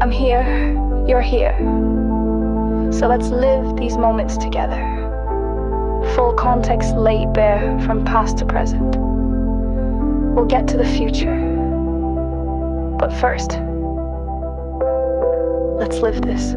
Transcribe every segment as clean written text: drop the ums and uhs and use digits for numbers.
I'm here, you're here. So let's live these moments together. Full context laid bare from past to present. We'll get to the future. But first, let's live this.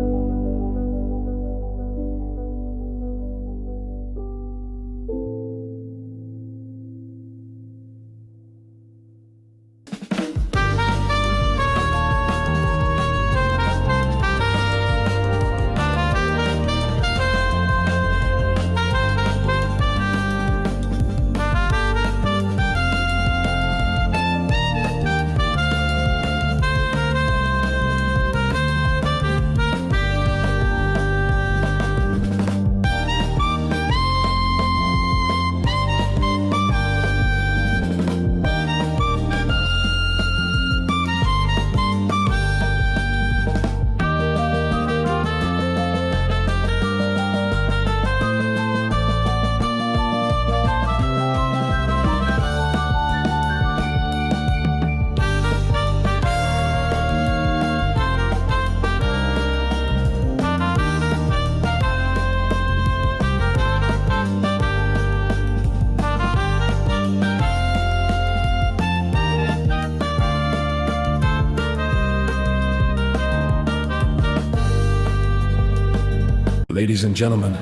Ladies and gentlemen,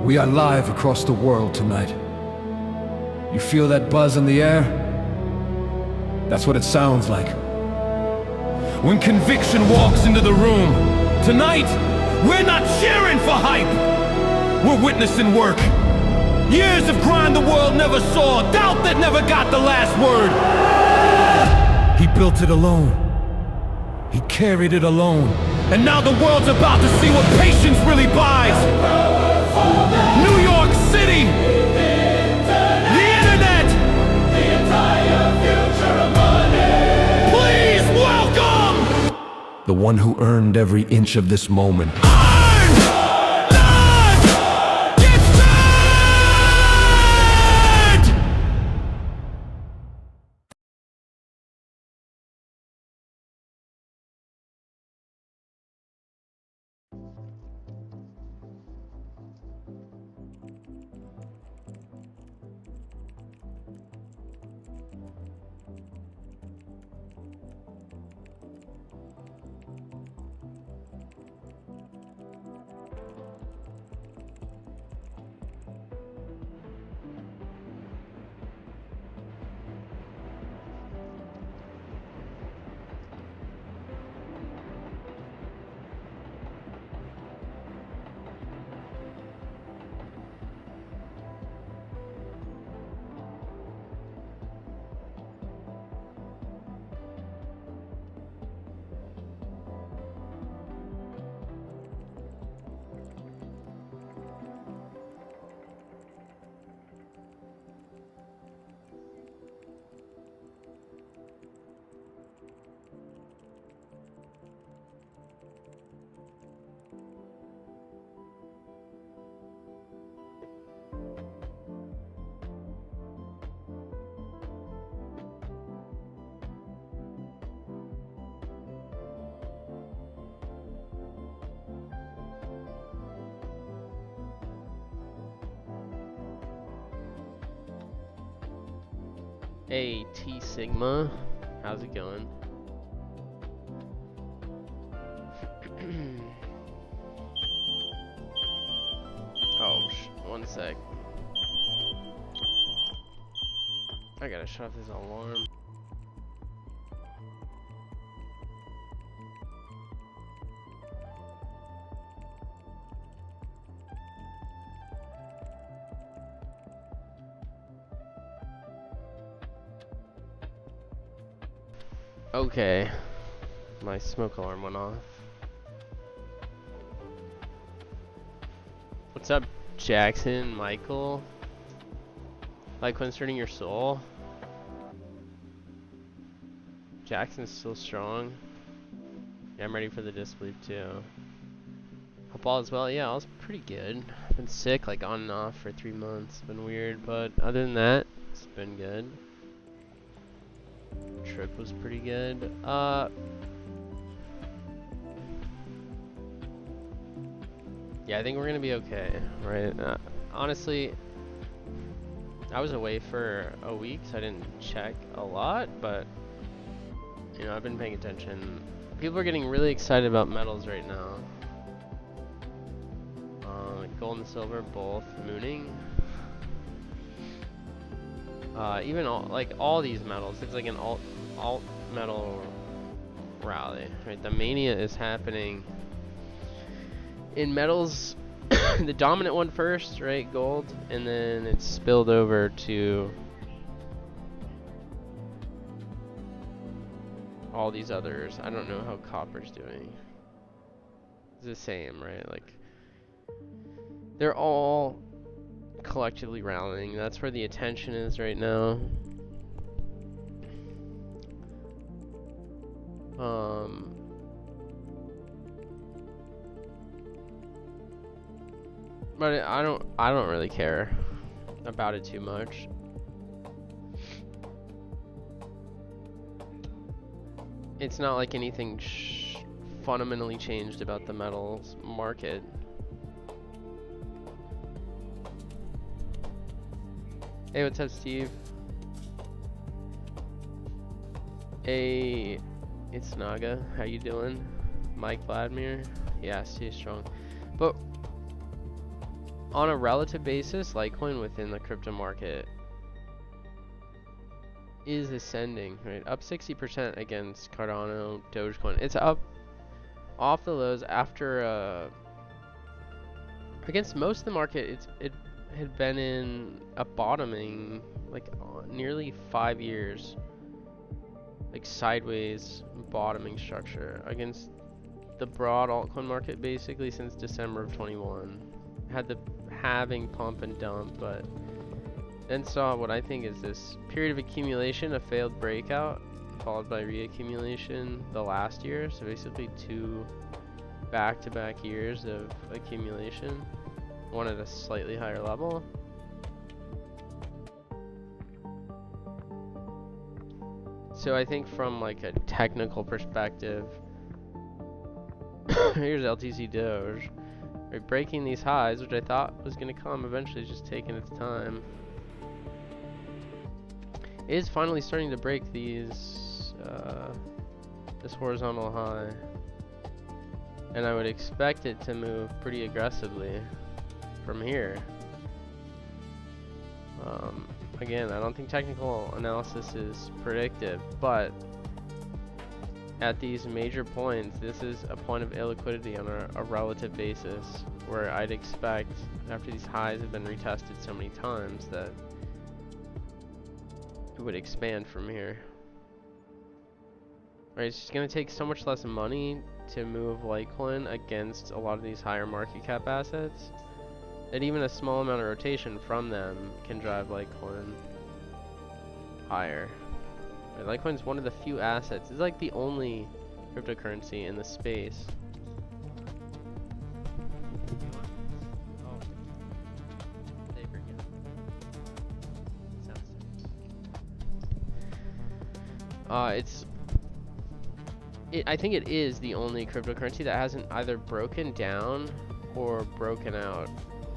we are live across the world tonight. You feel that buzz in the air? That's what it sounds like. When conviction walks into the room, tonight, we're not cheering for hype. We're witnessing work. Years of grind the world never saw, doubt that never got the last word. He built it alone. He carried it alone. And now the world's about to see what patience really buys. New York City, the internet, the entire future of money. Please welcome the one who earned every inch of this moment. Hey, T Sigma, how's it going? Oh, one sec. I gotta shut off this alarm. Okay, my smoke alarm went off. What's up, Jackson, Michael? Like concerning your soul? Jackson's still strong. Yeah, I'm ready for the disbelief too. Hope all is well. Yeah, I was pretty good. I've been sick like on and off for 3 months. It's been weird, but other than that, it's been good. Trip was pretty good. Yeah, I think we're gonna be okay, right? Honestly, I was away for a week, so I didn't check a lot, but you know, I've been paying attention. People are getting really excited about metals right now. Gold and silver both mooning. Even all these metals, it's like an alt metal rally, right? The mania is happening in metals. The dominant one first, right? Gold, and then it's spilled over to all these others. I don't know how copper's doing. It's the same, right? Like, they're all collectively rallying. That's where the attention is right now. But I don't really care about it too much. It's not like anything fundamentally changed about the metals market. Hey, what's up, Steve? Hey, it's Naga. How you doing? Mike Vladimir? Yeah, stay strong. But on a relative basis, Litecoin within the crypto market is ascending, right? Up 60% against Cardano, Dogecoin. It's up off the lows after against most of the market. It had been in a bottoming like nearly 5 years, like sideways bottoming structure against the broad altcoin market basically since December of 21. Had the halving pump and dump, but then saw what I think is this period of accumulation, a failed breakout, followed by reaccumulation the last year. So basically 2 back-to-back years of accumulation, one at a slightly higher level. So I think from like a technical perspective, here's LTC Doge. Right, breaking these highs, which I thought was going to come eventually, just taking its time. It is finally starting to break these, this horizontal high. And I would expect it to move pretty aggressively from here. Again, I don't think technical analysis is predictive, but at these major points, this is a point of illiquidity on a relative basis, where I'd expect, after these highs have been retested so many times, that it would expand from here. Right, it's just going to take so much less money to move Litecoin against a lot of these higher market cap assets, that even a small amount of rotation from them can drive Litecoin higher. Litecoin is one of the few assets. It's like the only cryptocurrency in the space. I think it is the only cryptocurrency that hasn't either broken down or broken out,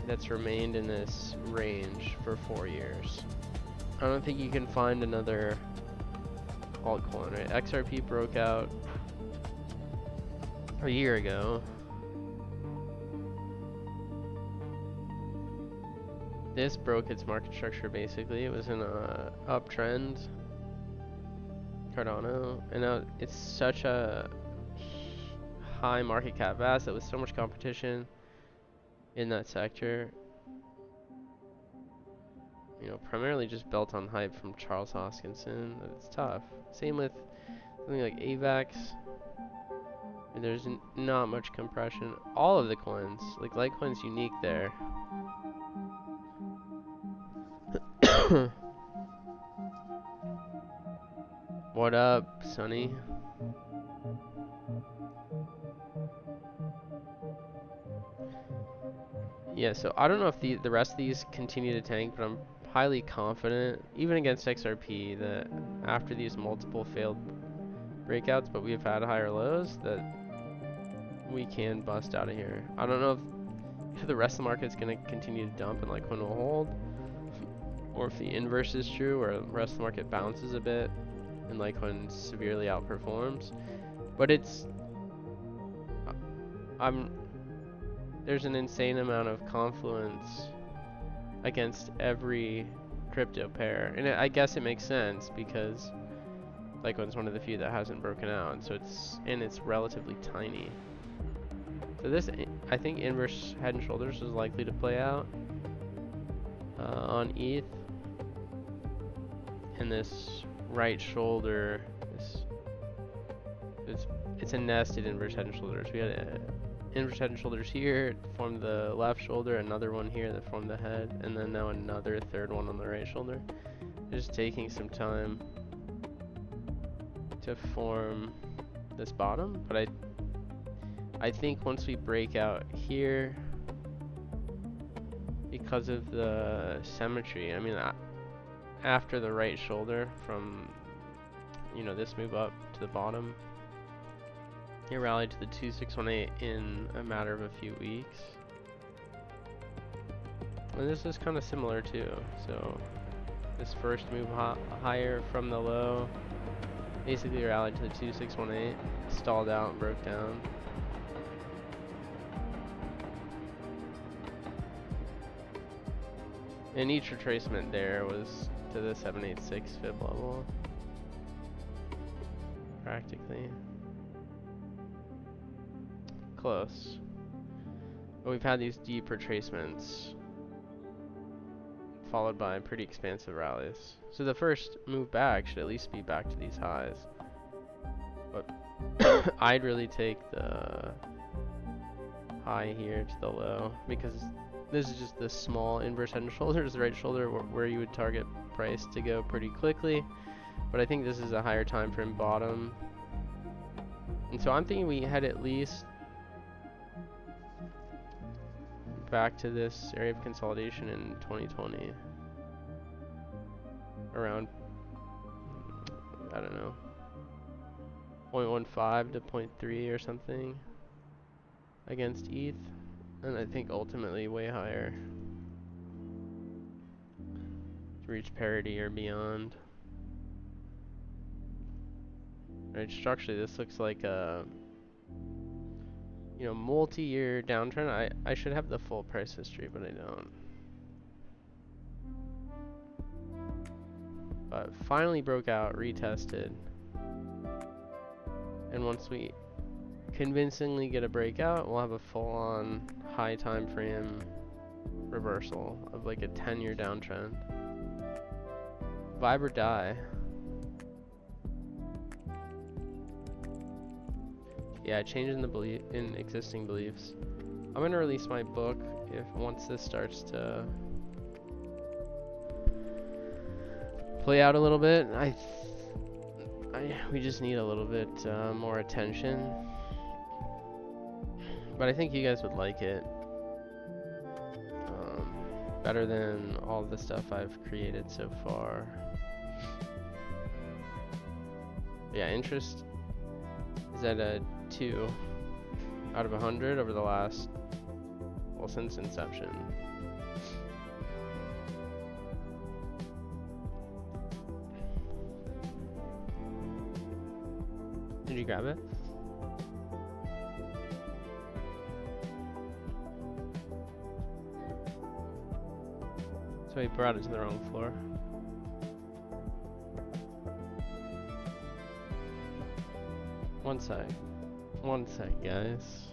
that's remained in this range for 4 years. I don't think you can find another altcoin, right? XRP broke out a year ago. This broke its market structure basically. It was in a uptrend. Cardano, and now it's such a high market cap asset with so much competition in that sector. You know, primarily just built on hype from Charles Hoskinson. It's tough. Same with something like AVAX. And there's not much compression. All of the coins, like Litecoin's unique there. What up, Sonny? Yeah, so I don't know if the rest of these continue to tank, but I'm highly confident, even against XRP, that after these multiple failed breakouts, but we've had higher lows, that we can bust out of here. I don't know if if the rest of the market is going to continue to dump and Litecoin will hold, or if the inverse is true, where the rest of the market bounces a bit and Litecoin severely outperforms. But it's, there's an insane amount of confluence against every crypto pair, and I guess it makes sense because Litecoin's one of the few that hasn't broken out, and so it's relatively tiny. So this, I think, inverse head and shoulders is likely to play out on ETH, and this right shoulder, it's a nested inverse head and shoulders. We had a inverse head and shoulders here, it formed the left shoulder, another one here that formed the head, and then now another third one on the right shoulder. It's just taking some time to form this bottom, but I think once we break out here, because of the symmetry, I mean, after the right shoulder from, you know, this move up to the bottom, it rallied to the 2618 in a matter of a few weeks. And this is kind of similar too. So this first move higher from the low basically rallied to the 2618, stalled out and broke down. And each retracement there was to the 786 fib level, practically. Close. But we've had these deep retracements followed by pretty expansive rallies. So the first move back should at least be back to these highs. But I'd really take the high here to the low, because this is just the small inverse head and shoulders, the right shoulder where you would target price to go pretty quickly. But I think this is a higher time frame bottom. And so I'm thinking we head at least back to this area of consolidation in 2020. Around, I don't know, 0.15 to 0.3 or something against ETH. And I think ultimately way higher to reach parity or beyond. Right, structurally this looks like a, you know, multi-year downtrend. I should have the full price history, but I don't. But finally broke out, retested, and once we convincingly get a breakout, we'll have a full-on high time frame reversal of like a 10-year downtrend. Vibe or die. Yeah, change in the belief, in existing beliefs. I'm gonna release my book once this starts to play out a little bit. We just need a little bit more attention. But I think you guys would like it. Better than all the stuff I've created so far. Yeah, interest is at a 2 out of 100 over the last, well, since inception. Did you grab it? So he brought it to the wrong floor. One sec, guys.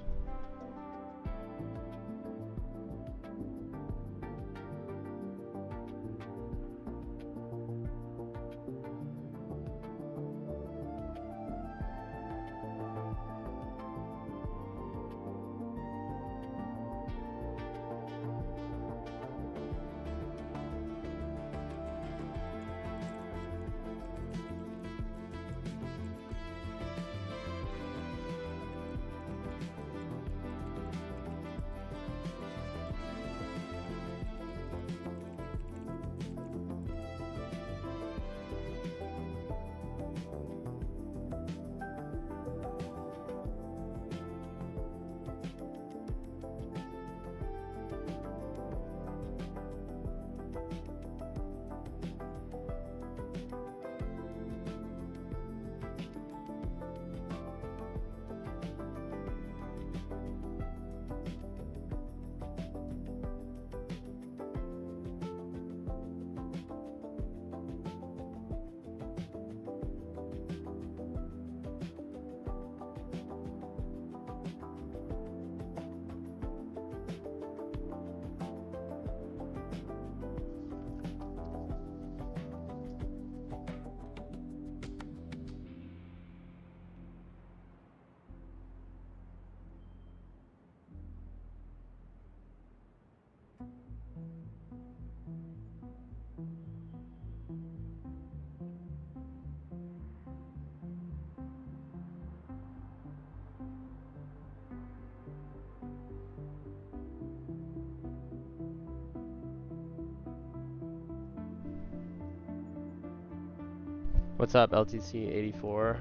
What's up, LTC 84?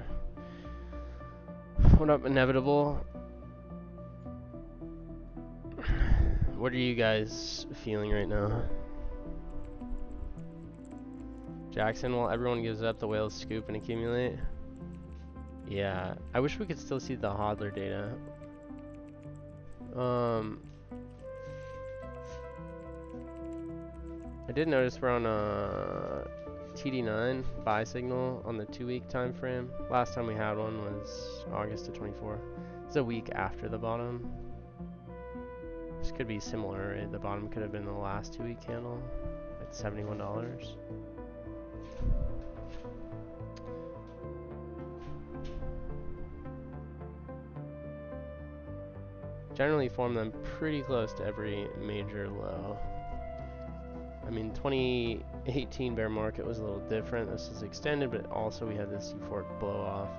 What up, Inevitable? What are you guys feeling right now? Jackson, while everyone gives up, the whales scoop and accumulate. Yeah, I wish we could still see the hodler data. I did notice we're on a TD9 buy signal on the 2-week time frame. Last time we had one was August of 24. It's a week after the bottom. This could be similar, right? The bottom could have been the last 2-week candle at $71. Generally form them pretty close to every major low. I mean, 2018 bear market was a little different. This is extended, but also we had this euphoric blow off.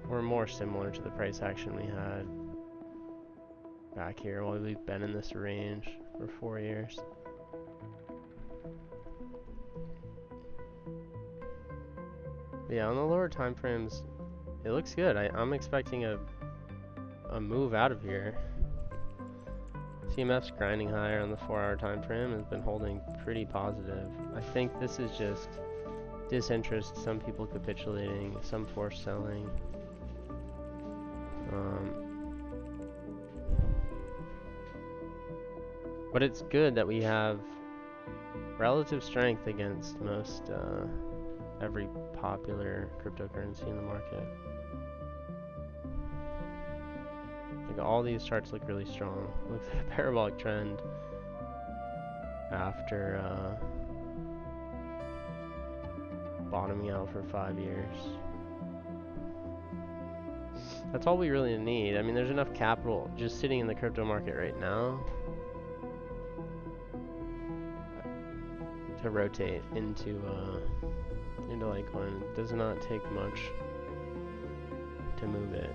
We're more similar to the price action we had back here while we've been in this range for 4 years. But yeah, on the lower time frames, it looks good. I'm expecting a move out of here. CMF's grinding higher on the 4-hour time frame and has been holding pretty positive. I think this is just disinterest, some people capitulating, some forced selling. But it's good that we have relative strength against most every popular cryptocurrency in the market. Like all these charts look really strong. Looks like a parabolic trend after bottoming out for 5 years. That's all we really need. I mean, there's enough capital just sitting in the crypto market right now to rotate into Litecoin. It does not take much to move it.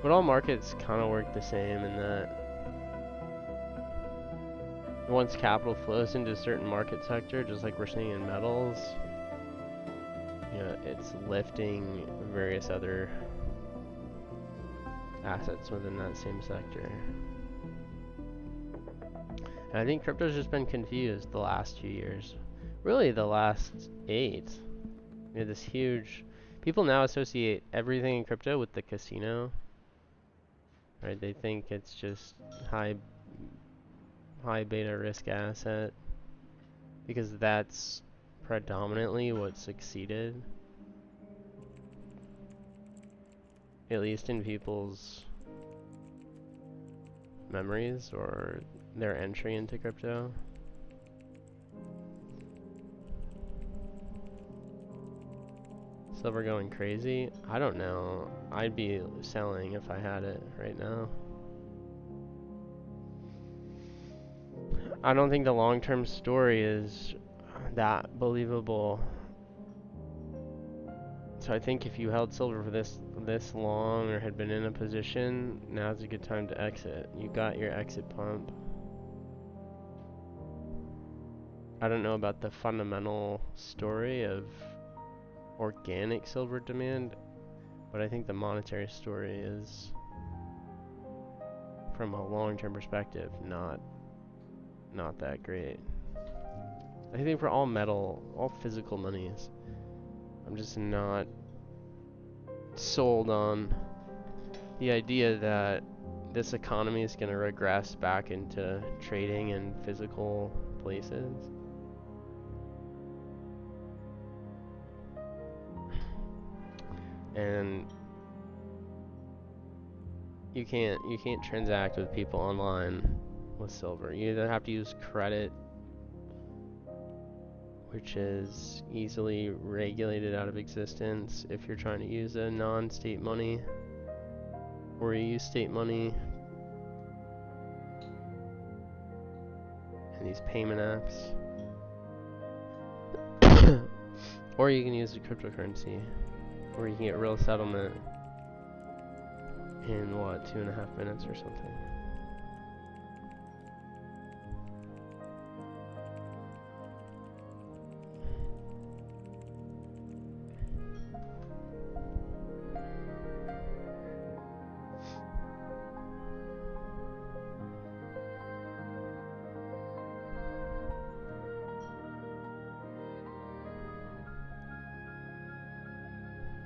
But all markets kind of work the same in that once capital flows into a certain market sector, just like we're seeing in metals, you know, it's lifting various other assets within that same sector. And I think crypto's just been confused the last few years. Really the last 8. You know, this huge... People now associate everything in crypto with the casino. Right? They think it's just high beta risk asset. Because that's predominantly what succeeded. At least in people's memories or their entry into crypto. Silver going crazy? I don't know. I'd be selling if I had it right now. I don't think the long-term story is that believable. So I think if you held silver for this long or had been in a position, now's a good time to exit. You got your exit pump. I don't know about the fundamental story of organic silver demand, but I think the monetary story is, from a long-term perspective, not that great. I think for all metal, all physical monies, I'm just not sold on the idea that this economy is going to regress back into trading in physical places. And you can't transact with people online with silver. You either have to use credit, which is easily regulated out of existence if you're trying to use a non-state money, or you use state money and these payment apps, or you can use a cryptocurrency, or you can get real settlement in what, 2.5 minutes or something.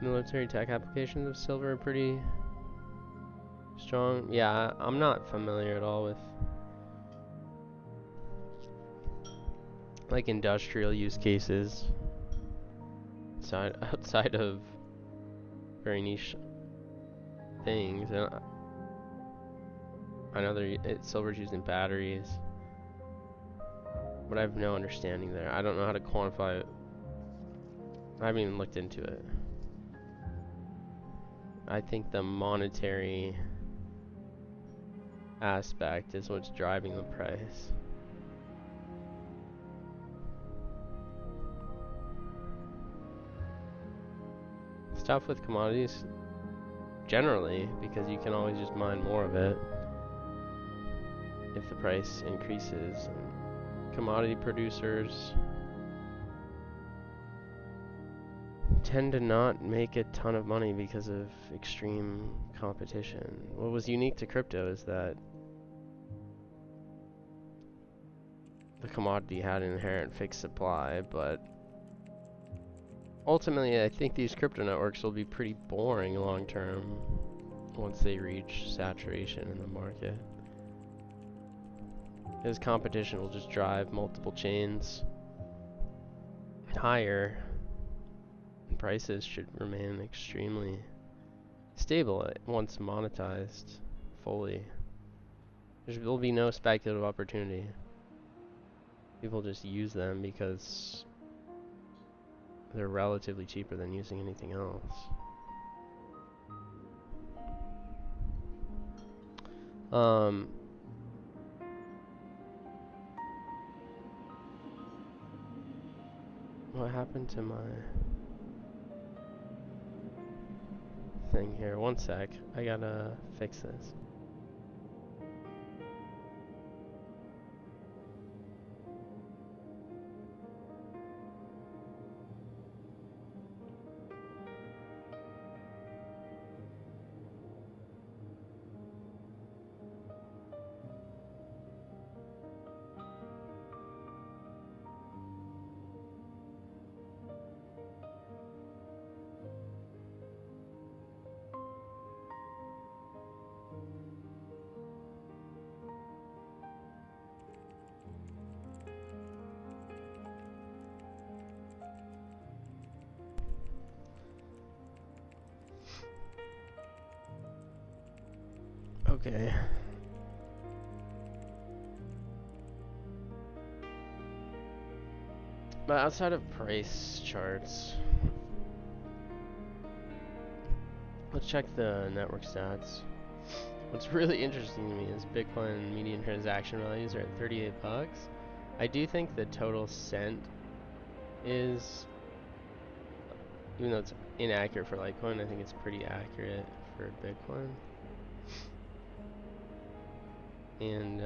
Military tech applications of silver are pretty strong. Yeah, I'm not familiar at all with like industrial use cases outside of very niche things. I know silver's used in batteries, but I have no understanding there. I don't know how to quantify it. I haven't even looked into it. I think the monetary aspect is what's driving the price. Stuff with commodities, generally, because you can always just mine more of it if the price increases. And commodity producers tend to not make a ton of money because of extreme competition. What was unique to crypto is that the commodity had an inherent fixed supply, but ultimately I think these crypto networks will be pretty boring long term once they reach saturation in the market. Because competition will just drive multiple chains higher. Prices should remain extremely stable once monetized fully. There will be no speculative opportunity. People just use them because they're relatively cheaper than using anything else. What happened to my thing here? One sec. I gotta fix this. Okay. But outside of price charts, let's check the network stats. What's really interesting to me is Bitcoin median transaction values are at 38 bucks. I do think the total cent is, even though it's inaccurate for Litecoin, I think it's pretty accurate for Bitcoin. And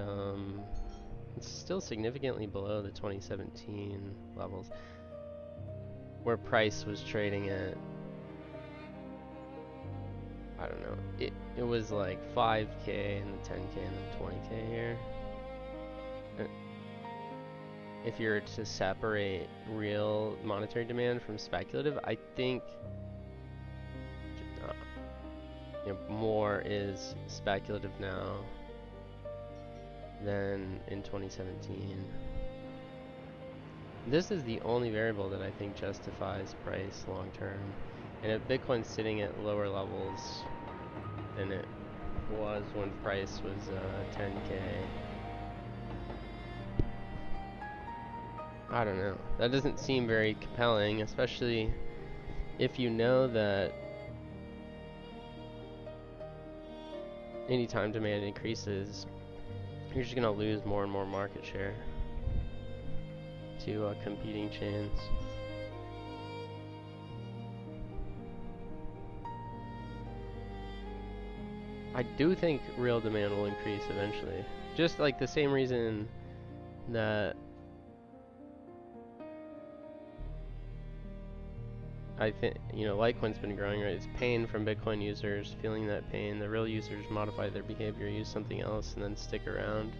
it's still significantly below the 2017 levels, where price was trading at, I don't know, it was like 5K and the 10K and then 20K here. If you're to separate real monetary demand from speculative, I think more is speculative now than in 2017. This is the only variable that I think justifies price long term. And if Bitcoin's sitting at lower levels than it was when price was 10K, I don't know. That doesn't seem very compelling, especially if you know that anytime demand increases, you're just gonna lose more and more market share to competing chains. I do think real demand will increase eventually. Just like the same reason that I think, you know, Litecoin's been growing, right? It's pain from Bitcoin users, feeling that pain. The real users modify their behavior, use something else, and then stick around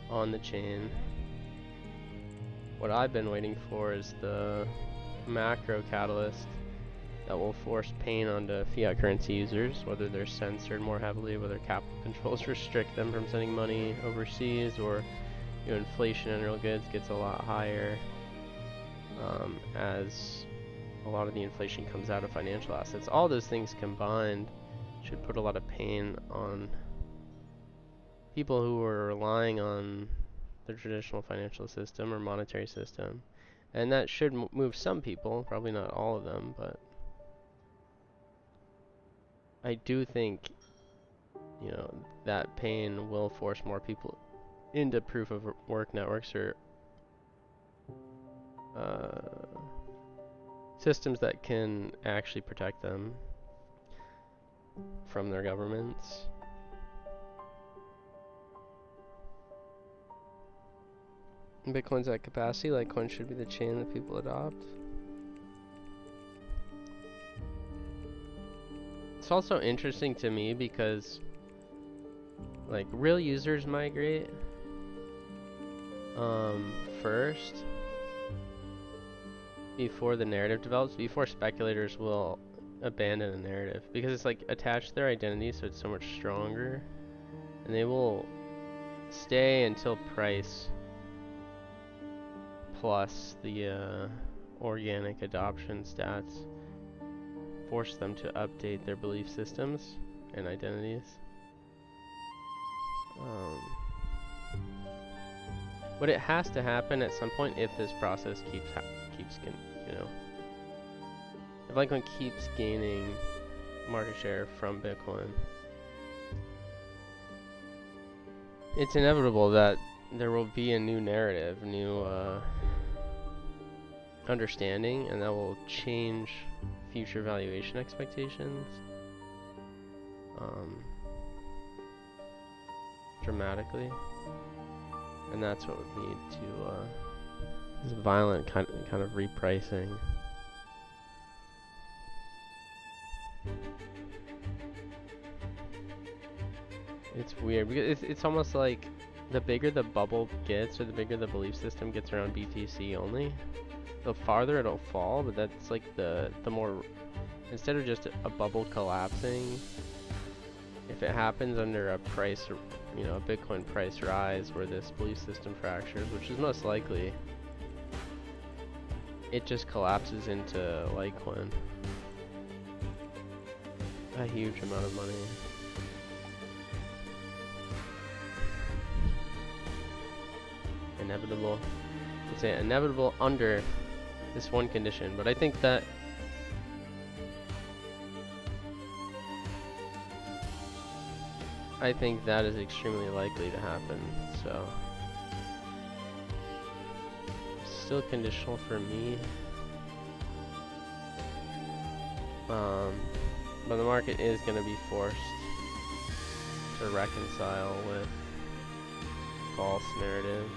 on the chain. What I've been waiting for is the macro catalyst that will force pain onto fiat currency users, whether they're censored more heavily, whether capital controls restrict them from sending money overseas, or, you know, inflation in real goods gets a lot higher as a lot of the inflation comes out of financial assets. All those things combined should put a lot of pain on people who are relying on the traditional financial system or monetary system. And that should move some people, probably not all of them, but I do think, you know, that pain will force more people into proof of work networks or systems that can actually protect them from their governments. Bitcoin's at capacity. Litecoin should be the chain that people adopt. It's also interesting to me because, like, real users migrate first before the narrative develops, before speculators will abandon a narrative, because it's like attached to their identity, so it's so much stronger, and they will stay until price plus the organic adoption stats force them to update their belief systems and identities. But it has to happen at some point if this process keeps you know, if Litecoin keeps gaining market share from Bitcoin, it's inevitable that there will be a new narrative, new understanding, and that will change future valuation expectations dramatically, and that's what would lead to this violent kind of repricing. It's weird because it's almost like the bigger the bubble gets, or the bigger the belief system gets around BTC only, the farther it'll fall. But that's like the more, instead of just a bubble collapsing, if it happens under a price, you know, a Bitcoin price rise where this belief system fractures, which is most likely, it just collapses into Litecoin. A huge amount of money. Inevitable. I'd say inevitable under this one condition, but I think that is extremely likely to happen. So still conditional for me. But the market is going to be forced to reconcile with false narratives.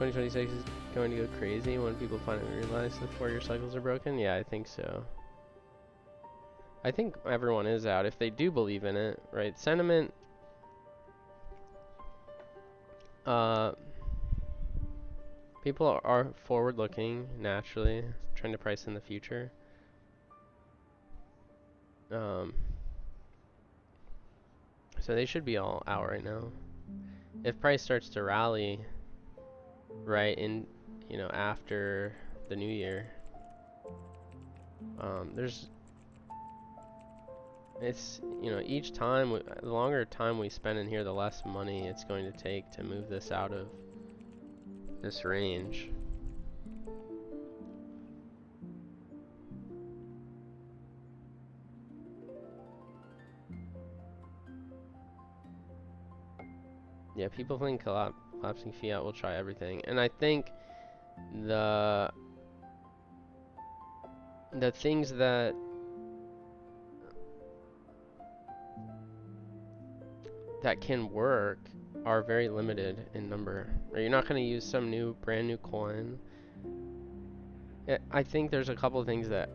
$2026 is going to go crazy when people finally realize the 4-year cycles are broken. Yeah, I think so. I think everyone is out if they do believe in it, right? Sentiment, people are forward-looking naturally, trying to price in the future. So they should be all out right now. If price starts to rally, right in, you know, after the new year, it's, you know, each time, the longer time we spend in here, the less money it's going to take to move this out of this range. Yeah, people think collapsing fiat will try everything, and I think the the things that can work are very limited in number. Or you're not going to use some brand new coin. I think there's a couple of things that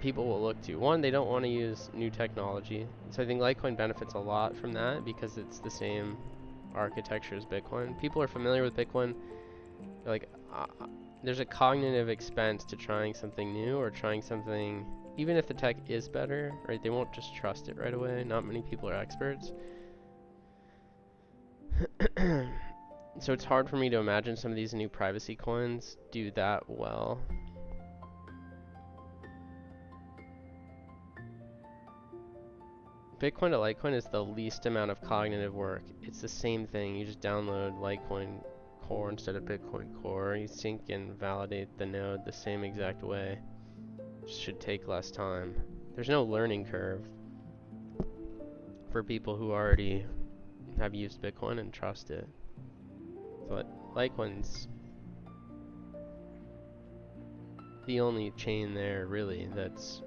people will look to. One, they don't want to use new technology. So I think Litecoin benefits a lot from that because it's the same architecture as Bitcoin. People are familiar with Bitcoin. They're like, there's a cognitive expense to trying something new or trying something, even if the tech is better, right? They won't just trust it right away. Not many people are experts. So it's hard for me to imagine some of these new privacy coins do that well. Bitcoin to Litecoin is the least amount of cognitive work. It's the same thing. You just download Litecoin Core instead of Bitcoin Core. You sync and validate the node the same exact way. Just should take less time. There's no learning curve for people who already have used Bitcoin and trust it. So Litecoin's the only chain there really that's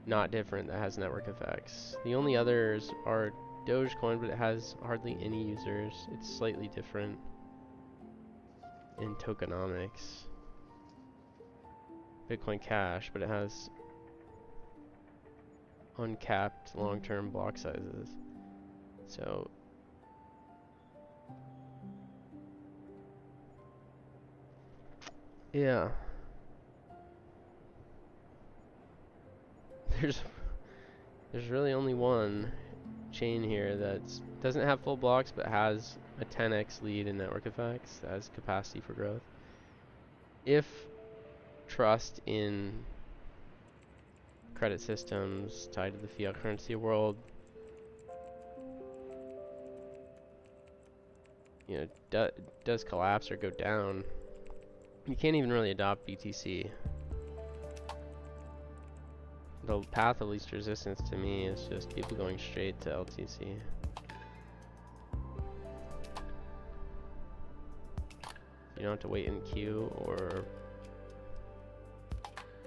not different, that has network effects. The only others are Dogecoin, but it has hardly any users. It's slightly different in tokenomics. Bitcoin Cash, but it has uncapped long-term block sizes. So yeah. There's really only one chain here that doesn't have full blocks but has a 10x lead in network effects, that has capacity for growth. If trust in credit systems tied to the fiat currency world, you know, does collapse or go down, you can't even really adopt BTC. The path of least resistance to me is just people going straight to LTC. You don't have to wait in queue or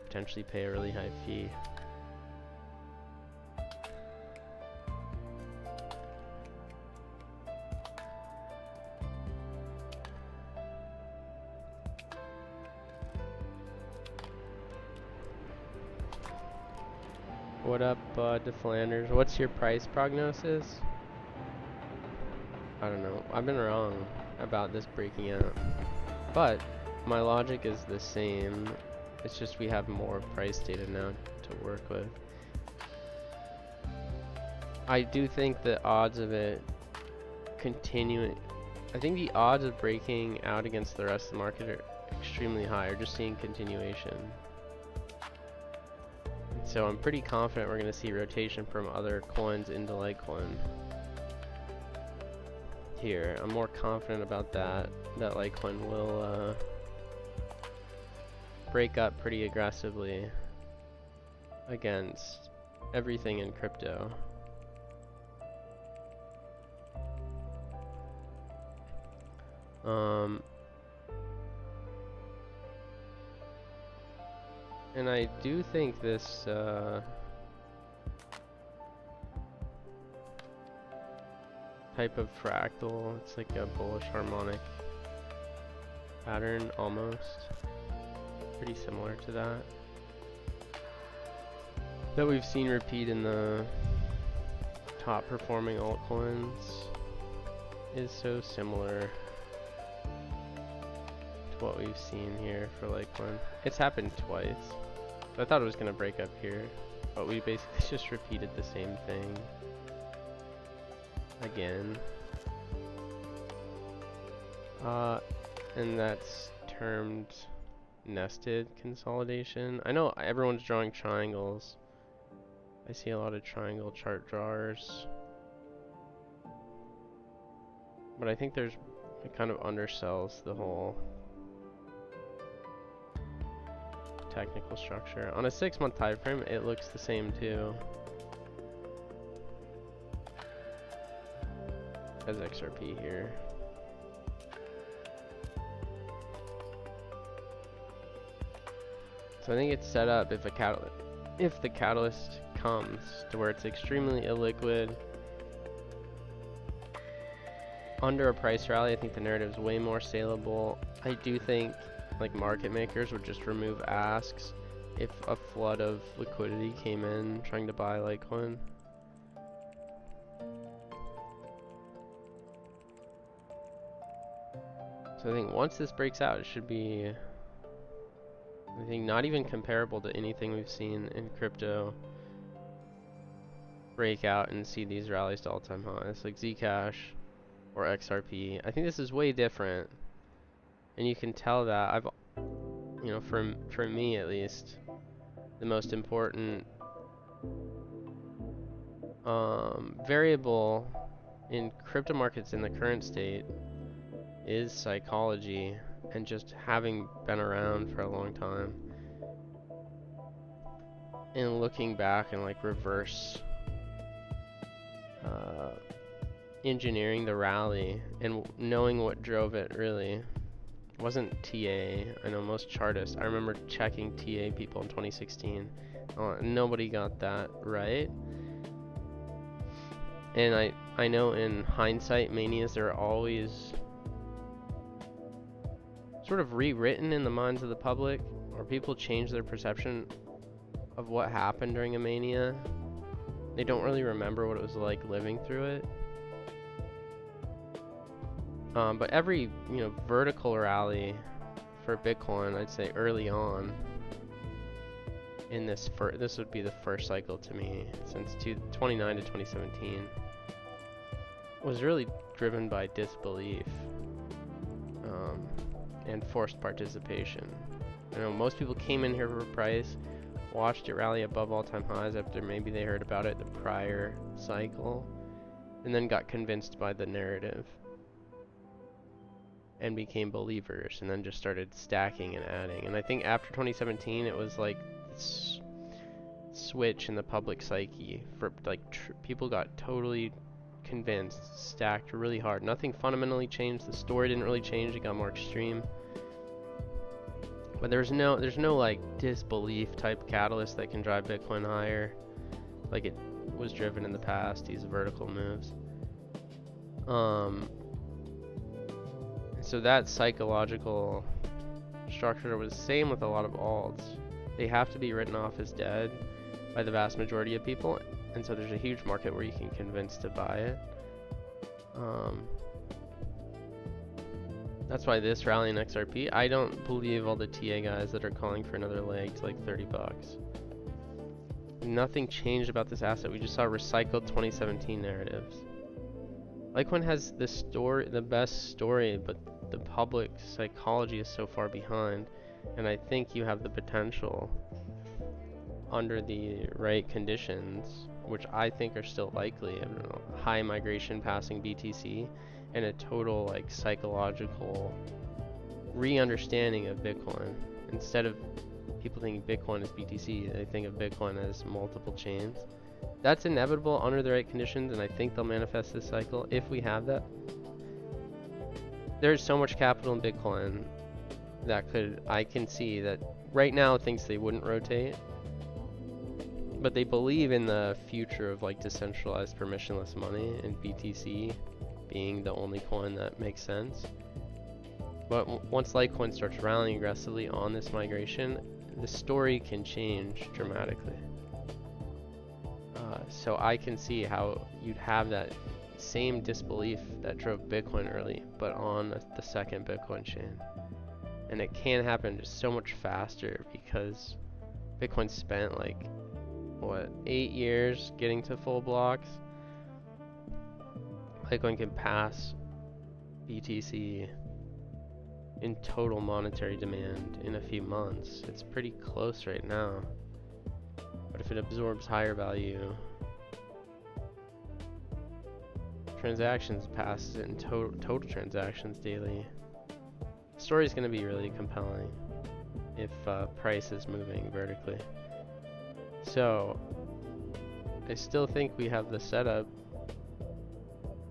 potentially pay a really high fee. What up, DeFlanders? What's your price prognosis? I don't know. I've been wrong about this breaking out. But my logic is the same. It's just we have more price data now to work with. I do think the odds of it continuing... I think the odds of breaking out against the rest of the market are extremely high, or just seeing continuation. So I'm pretty confident we're going to see rotation from other coins into Litecoin. Here, I'm more confident about that Litecoin will break up pretty aggressively against everything in crypto. And I do think this type of fractal, it's like a bullish harmonic pattern almost, pretty similar to that we've seen repeat in the top performing altcoins, is so similar to what we've seen here for Litecoin. It's happened twice. I thought it was going to break up here, but we basically just repeated the same thing again. And that's termed nested consolidation. I know everyone's drawing triangles. I see a lot of triangle chart drawers. But I think it kind of undersells the whole technical structure. On a 6-month time frame, it looks the same too as XRP here. So I think it's set up if the catalyst comes to where it's extremely illiquid under a price rally. I think the narrative is way more saleable. I do think like market makers would just remove asks if a flood of liquidity came in trying to buy Litecoin. So I think once this breaks out, it should be, I think, not even comparable to anything we've seen in crypto break out and see these rallies to all-time highs, like Zcash or XRP. I think this is way different, and you can tell that. You know, for me at least, the most important variable in crypto markets in the current state is psychology, and just having been around for a long time and looking back and like reverse engineering the rally and knowing what drove it. Really wasn't TA. I know most chartists, I remember checking TA people in 2016. Nobody got that right. And I know in hindsight, manias are always sort of rewritten in the minds of the public, or people change their perception of what happened during a mania. They don't really remember what it was like living through it. But every, you know, vertical rally for Bitcoin, I'd say early on in this would be the first cycle to me since 2009 to 2017, was really driven by disbelief and forced participation. I know most people came in here for price, watched it rally above all-time highs after maybe they heard about it the prior cycle, and then got convinced by the narrative and became believers, and then just started stacking and adding. And I think after 2017, it was like this switch in the public psyche for like people got totally convinced, stacked really hard. Nothing fundamentally changed. The story didn't really change. It got more extreme. But there's no like disbelief type catalyst that can drive Bitcoin higher, like it was driven in the past. These vertical moves. So that psychological structure was the same with a lot of alts. They have to be written off as dead by the vast majority of people, and so there's a huge market where you can convince to buy it. That's why this rally in XRP, I don't believe all the TA guys that are calling for another leg to like 30 bucks. Nothing changed about this asset. We just saw recycled 2017 narratives. Litecoin has the best story, but the public psychology is so far behind, and I think you have the potential under the right conditions, which I think are still likely. I don't know, high migration passing BTC, and a total like psychological re-understanding of Bitcoin. Instead of people thinking Bitcoin is BTC, they think of Bitcoin as multiple chains. That's inevitable under the right conditions, and I think they'll manifest this cycle if we have that. There's so much capital in Bitcoin that I can see that right now thinks they wouldn't rotate, but they believe in the future of like decentralized permissionless money and BTC being the only coin that makes sense. But once Litecoin starts rallying aggressively on this migration, the story can change dramatically. So I can see how you'd have that same disbelief that drove Bitcoin early, but on the second Bitcoin chain. And it can happen just so much faster because Bitcoin spent like, what, 8 years getting to full blocks? Litecoin can pass BTC in total monetary demand in a few months. It's pretty close right now. But if it absorbs higher value transactions, passes it in total transactions daily, the story is going to be really compelling if price is moving vertically. So I still think we have the setup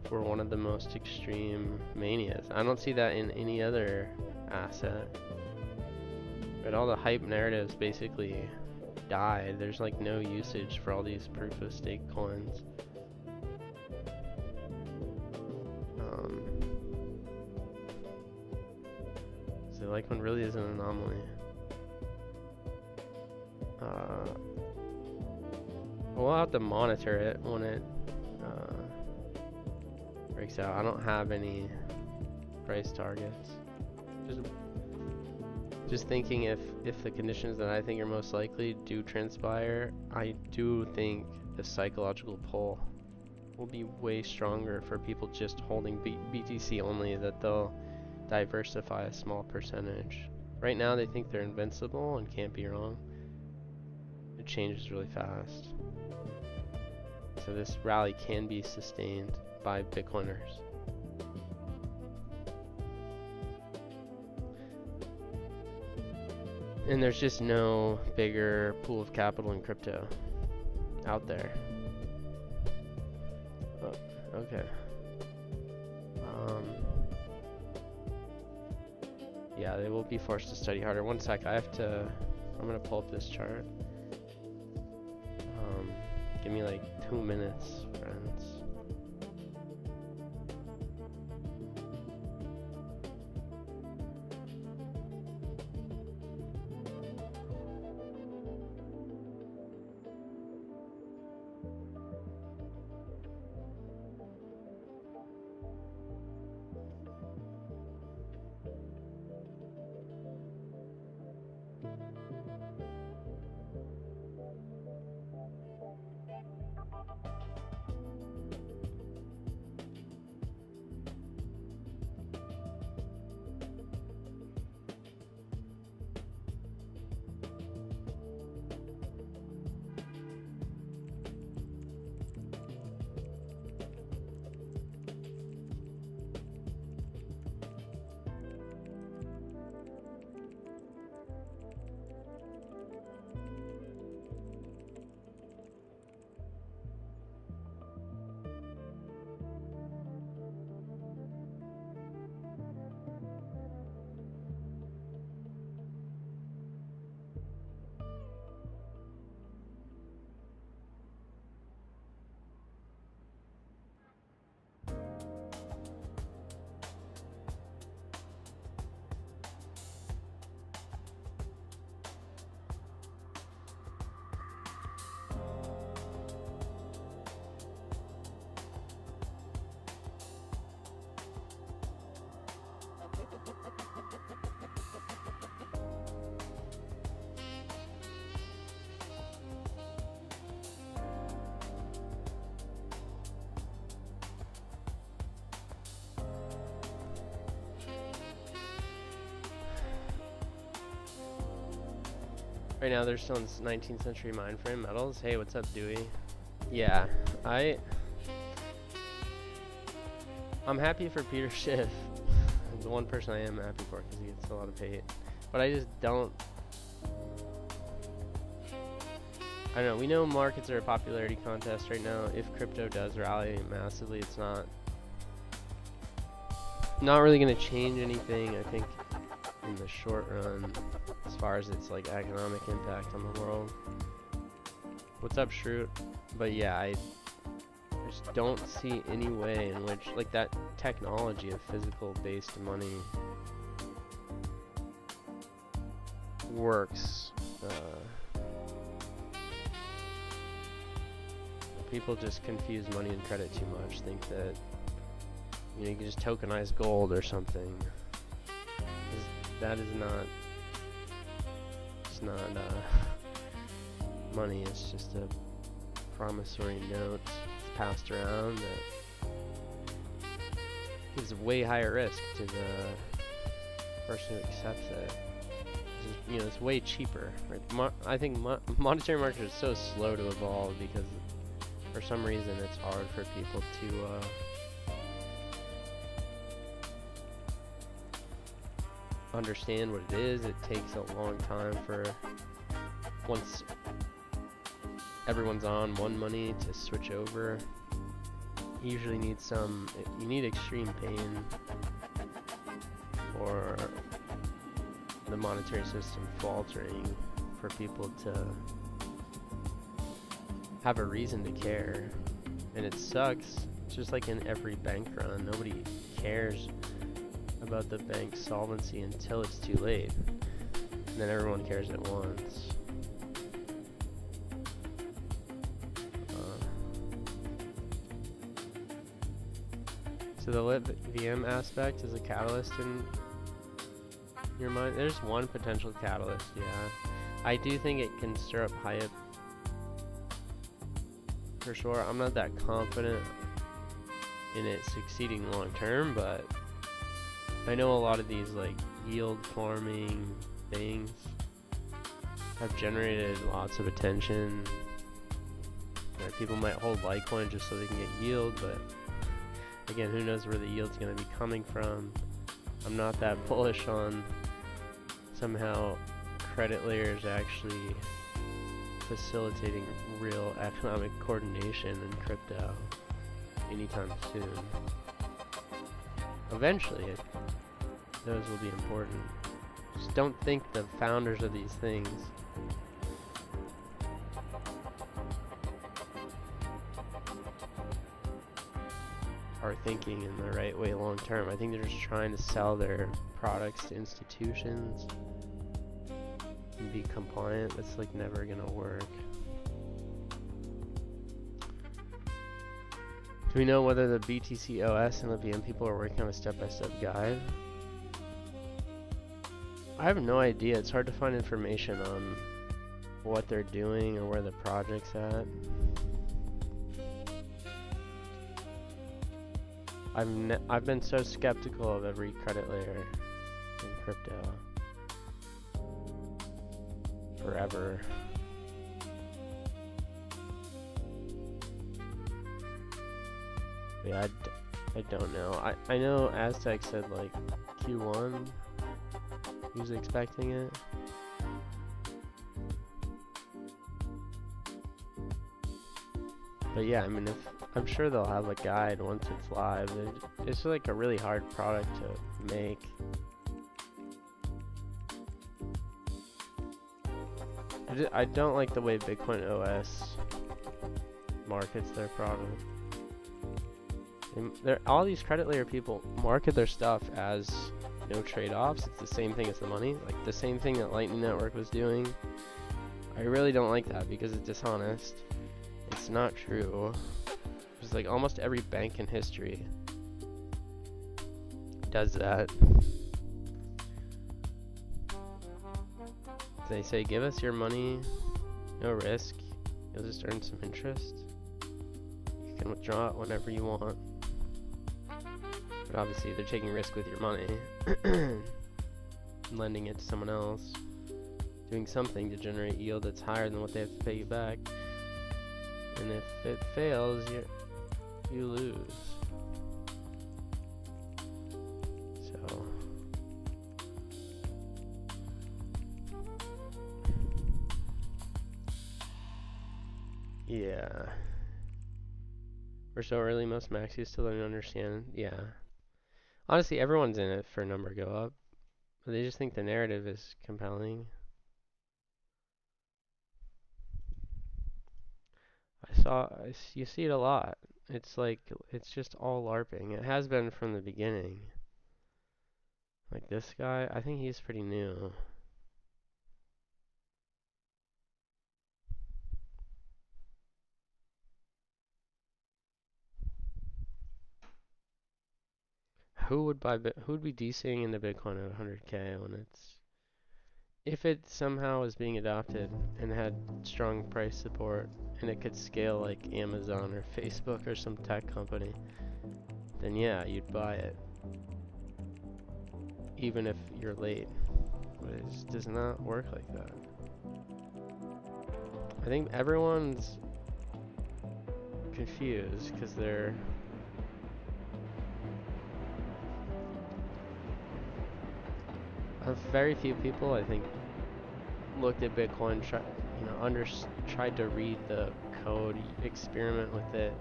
for one of the most extreme manias. I don't see that in any other asset. But all the hype narratives basically died. There's like no usage for all these proof of stake coins. So Litecoin really is an anomaly. We'll have to monitor it when it breaks out. I don't have any price targets. Just thinking if the conditions that I think are most likely do transpire, I do think the psychological pull will be way stronger for people just holding BTC only, that they'll diversify a small percentage. Right now they think they're invincible and can't be wrong. It changes really fast. So this rally can be sustained by Bitcoiners. And there's just no bigger pool of capital in crypto out there. Oh, okay. Yeah, they will be forced to study harder. One sec, I'm gonna pull up this chart. Give me like 2 minutes, friends. Right now they're still in 19th century mind frame metals. Hey, what's up, Dewey? Yeah, I'm happy for Peter Schiff. The one person I am happy for because he gets a lot of hate. But I just don't... I don't know, we know markets are a popularity contest right now. If crypto does rally massively, it's not really going to change anything, I think, in the short run, as far as its like economic impact on the world. What's up, Shroot? But yeah, I just don't see any way in which like that technology of physical based money works. People just confuse money and credit too much, think that you can just tokenize gold or something. That is not, it's not money, it's just a promissory note passed around that gives a way higher risk to the person who accepts it. It's, it's way cheaper. Right? I think monetary markets are so slow to evolve because for some reason it's hard for people to understand what it is. It takes a long time for once everyone's on one money to switch over. You usually need you need extreme pain or the monetary system faltering for people to have a reason to care. And it sucks. It's just like in every bank run, nobody cares about the bank's solvency until it's too late. And then everyone cares at once. So the LitVM aspect is a catalyst in your mind? There's one potential catalyst, yeah. I do think it can stir up hype. For sure, I'm not that confident in it succeeding long term, but I know a lot of these like yield farming things have generated lots of attention. Right, people might hold Litecoin just so they can get yield, but again, who knows where the yield's going to be coming from. I'm not that bullish on somehow credit layers actually facilitating real economic coordination in crypto anytime soon. Eventually, those will be important. Just don't think the founders of these things are thinking in the right way long term. I think they're just trying to sell their products to institutions and be compliant. That's like never gonna work. Do we know whether the BTC OS and LitVM people are working on a step-by-step guide? I have no idea. It's hard to find information on what they're doing or where the project's at. I've been so skeptical of every credit layer in crypto forever. Yeah, I don't know. I know Aztec said like Q1 he was expecting it. But yeah, I mean, I'm sure they'll have a guide once it's live. It's like a really hard product to make. I don't like the way Bitcoin OS markets their product. All these credit layer people market their stuff as no trade-offs. It's the same thing as the money, like the same thing that Lightning Network was doing. I really don't like that because it's dishonest. It's not true. It's like almost every bank in history does that. They say, give us your money, no risk, you'll just earn some interest. You can withdraw it whenever you want. But obviously they're taking risk with your money, lending it to someone else, doing something to generate yield that's higher than what they have to pay you back. And if it fails, you lose. So yeah. We're so early, most maxis still don't understand. Yeah. Honestly, everyone's in it for a number go up. But they just think the narrative is compelling. You see it a lot. It's like, it's just all LARPing. It has been from the beginning. Like this guy, I think he's pretty new. Who would be DCing into Bitcoin at 100K when if it somehow was being adopted and had strong price support and it could scale like Amazon or Facebook or some tech company, then yeah, you'd buy it. Even if you're late. But it just does not work like that. I think everyone's confused because very few people, I think, looked at Bitcoin, tried to read the code, experiment with it.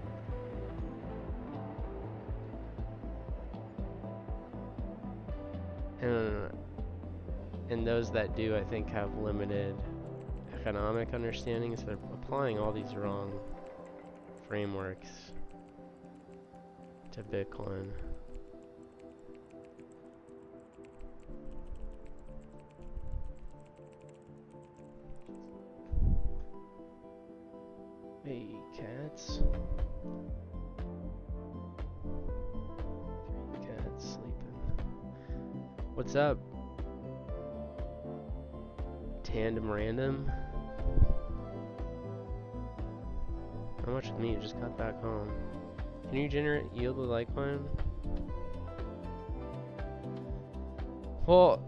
And And those that do, I think, have limited economic understanding, so they're applying all these wrong frameworks to Bitcoin. Hey, cats. 3 cats sleeping. What's up? Tandem random? How much with me? You just got back home. Can you generate yield with Litecoin? Well,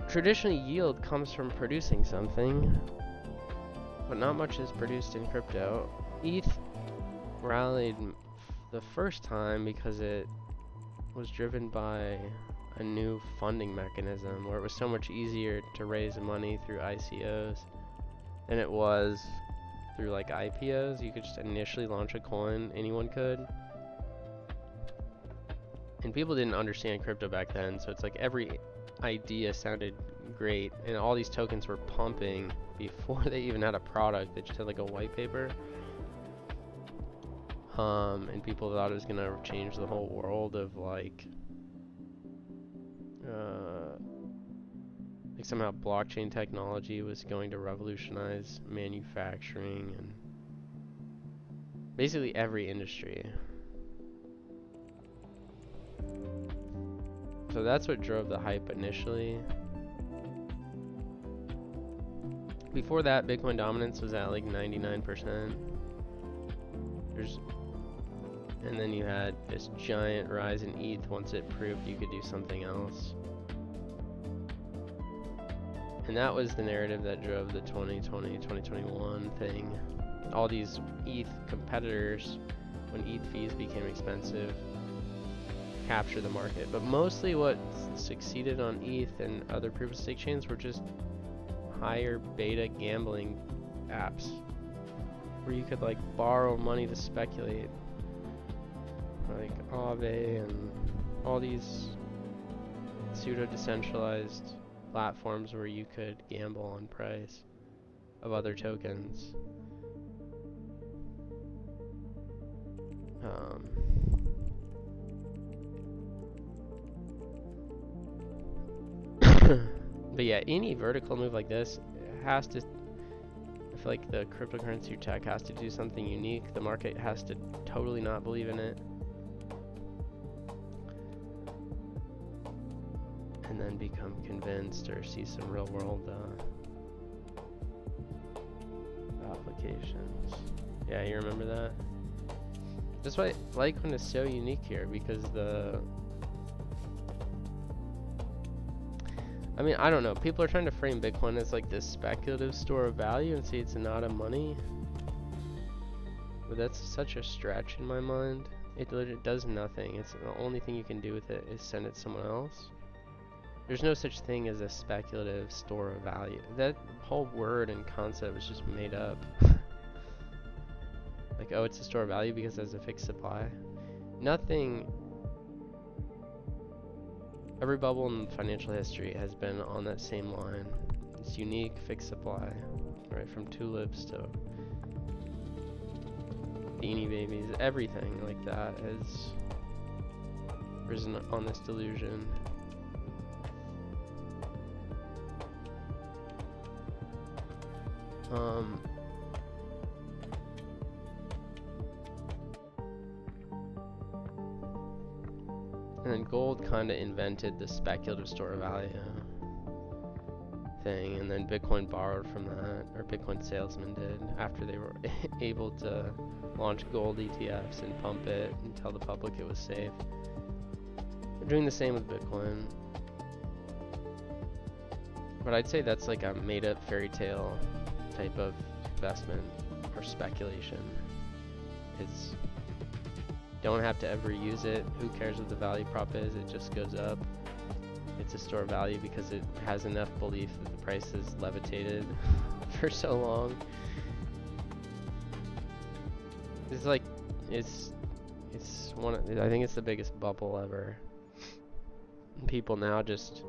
traditionally yield comes from producing something, but not much is produced in crypto. ETH rallied the first time because it was driven by a new funding mechanism where it was so much easier to raise money through ICOs than it was through like IPOs. You could just initially launch a coin, anyone could. And people didn't understand crypto back then, so it's like every idea sounded great, and all these tokens were pumping before they even had a product. They just had like a white paper. And people thought it was gonna change the whole world of like somehow blockchain technology was going to revolutionize manufacturing and basically every industry. So that's what drove the hype initially. Before that, Bitcoin dominance was at like 99%. And then you had this giant rise in ETH once it proved you could do something else. And that was the narrative that drove the 2020, 2021 thing. All these ETH competitors, when ETH fees became expensive, captured the market. But mostly what succeeded on ETH and other proof of stake chains were just higher beta gambling apps where you could like borrow money to speculate, like Aave and all these pseudo decentralized platforms where you could gamble on price of other tokens. But yeah, any vertical move like this has to, I feel like the cryptocurrency tech has to do something unique. The market has to totally not believe in it, and then become convinced or see some real world applications. Yeah, you remember that? That's why Litecoin is so unique here, because I mean, I don't know. People are trying to frame Bitcoin as like this speculative store of value and say it's not a money. But that's such a stretch in my mind. It literally does nothing. It's the only thing you can do with it is send it to someone else. There's no such thing as a speculative store of value. That whole word and concept was just made up. Like, oh, it's a store of value because there's a fixed supply. Nothing. Every bubble in financial history has been on that same line. It's unique, fixed supply, right? From tulips to Beanie Babies, everything like that has risen on this delusion. And then gold kind of invented the speculative store of value thing, and then Bitcoin borrowed from that, or Bitcoin salesmen did, after they were able to launch gold ETFs and pump it and tell the public it was safe. They're doing the same with Bitcoin. But I'd say that's like a made-up fairy tale type of investment or speculation. It's don't have to ever use it. Who cares what the value prop is? It just goes up. It's a store of value because it has enough belief that the price is levitated for so long. It's like it's one of, I think it's the biggest bubble ever. People now just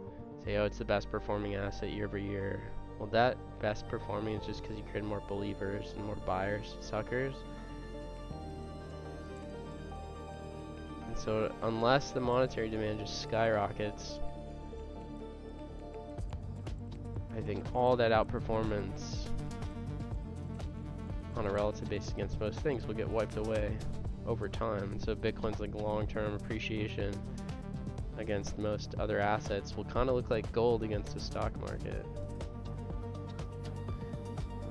say, oh, it's the best performing asset year over year. Well, that best performing is just because you created more believers and more buyers, suckers. And so unless the monetary demand just skyrockets, I think all that outperformance on a relative basis against most things will get wiped away over time. And so Bitcoin's like long-term appreciation against most other assets will kind of look like gold against the stock market.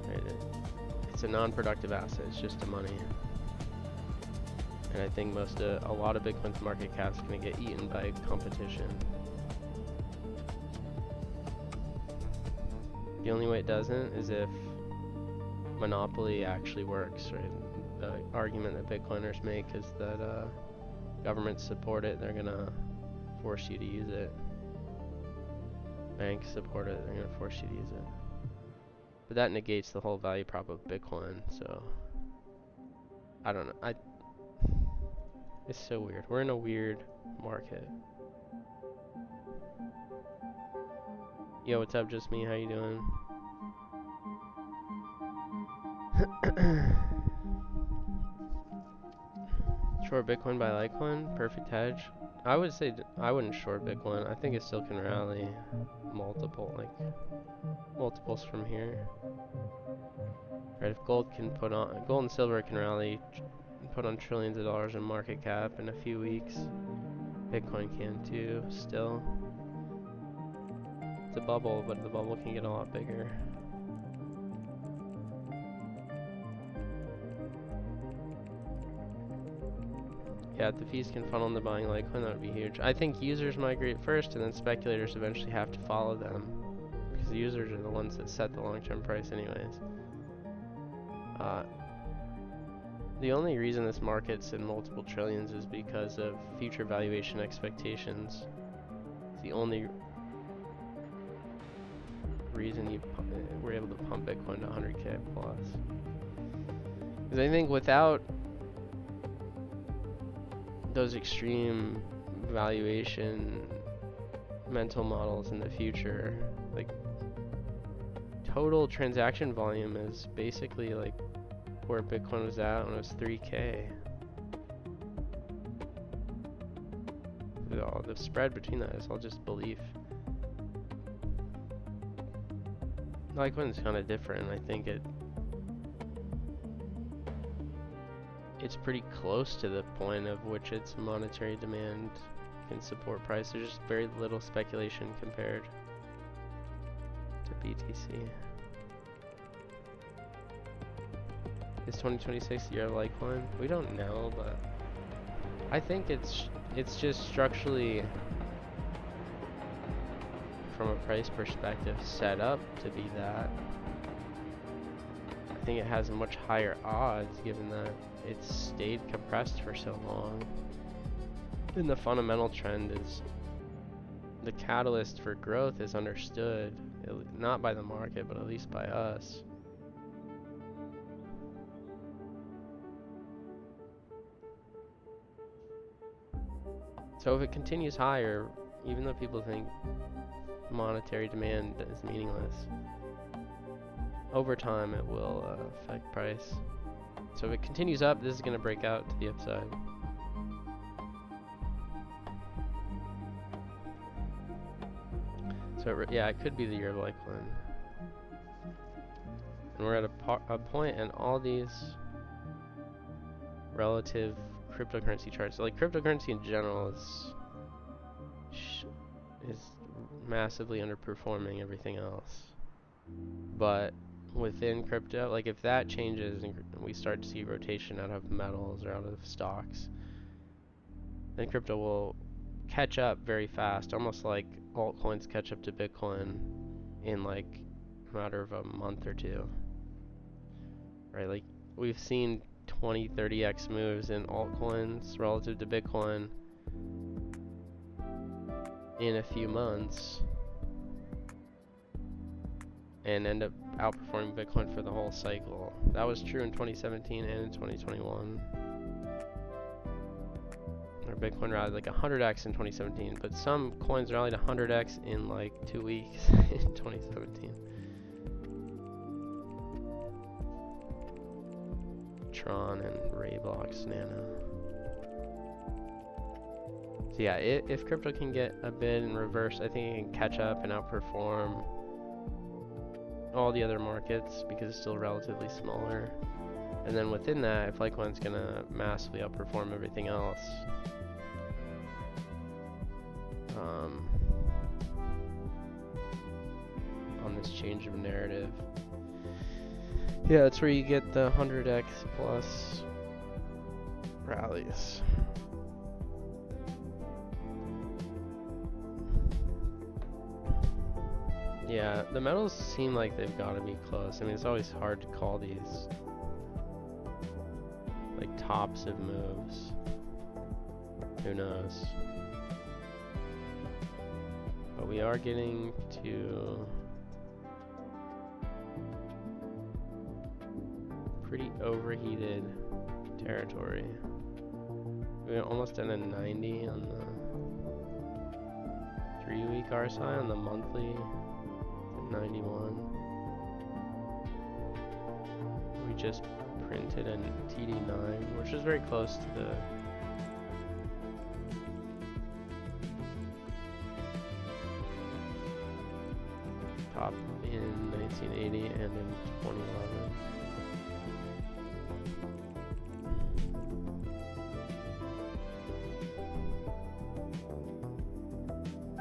Right? It's a non-productive asset. It's just a money. And I think a lot of Bitcoin's market cap is going to get eaten by competition. The only way it doesn't is if monopoly actually works, right? The argument that Bitcoiners make is that governments support it, they're gonna force you to use it. Banks support it, they're gonna force you to use it. But that negates the whole value prop of Bitcoin, so I don't know. It's so weird. We're in a weird market. Yo, what's up, just me? How you doing? Short Bitcoin by Litecoin, perfect hedge. I would say I wouldn't short Bitcoin. I think it still can rally multiples from here. Right, if gold and silver can rally, put on trillions of dollars in market cap in a few weeks, Bitcoin can too. Still, it's a bubble, but the bubble can get a lot bigger. Yeah, if the fees can funnel into buying Litecoin, that would be huge. I think users migrate first, and then speculators eventually have to follow them, because the users are the ones that set the long-term price anyways. The only reason this market's in multiple trillions is because of future valuation expectations. It's the only reason we're able to pump Bitcoin to 100K plus. Because I think without those extreme valuation mental models in the future, like total transaction volume is basically like where Bitcoin was at when it was 3K. The spread between that is all just belief. Litecoin's kind of different. I think it's pretty close to the point of which its monetary demand can support price. There's just very little speculation compared to BTC. Is 2026 the year of Litecoin? We don't know, but I think it's just structurally, from a price perspective, set up to be that. I think it has much higher odds given that it's stayed compressed for so long. And the fundamental trend is the catalyst for growth is understood, not by the market, but at least by us. So if it continues higher, even though people think monetary demand is meaningless, over time it will affect price. So if it continues up, this is going to break out to the upside. So yeah, it could be the year of Litecoin. And we're at a point in all these relative cryptocurrency charts. Like cryptocurrency in general is massively underperforming everything else. But within crypto, like if that changes and we start to see rotation out of metals or out of stocks, then crypto will catch up very fast, almost like altcoins catch up to Bitcoin in like a matter of a month or two. Right? Like we've seen 20-30x moves in altcoins relative to Bitcoin in a few months and end up outperforming Bitcoin for the whole cycle. That was true in 2017 and in 2021. Or Bitcoin rallied like 100x in 2017, but some coins rallied 100x in like 2 weeks in 2017. Tron and Rayblox Nano. So yeah, if crypto can get a bit in reverse, I think it can catch up and outperform all the other markets because it's still relatively smaller. And then within that, if Litecoin's gonna massively outperform everything else, on this change of narrative, yeah, that's where you get the 100x plus rallies. Yeah, the metals seem like they've got to be close. I mean, it's always hard to call these like tops of moves. Who knows? But we are getting to pretty overheated territory. We're almost at a 90 on the 3-week RSI, on the monthly 91. We just printed a TD9, which is very close to the top in 1980 and in 2011.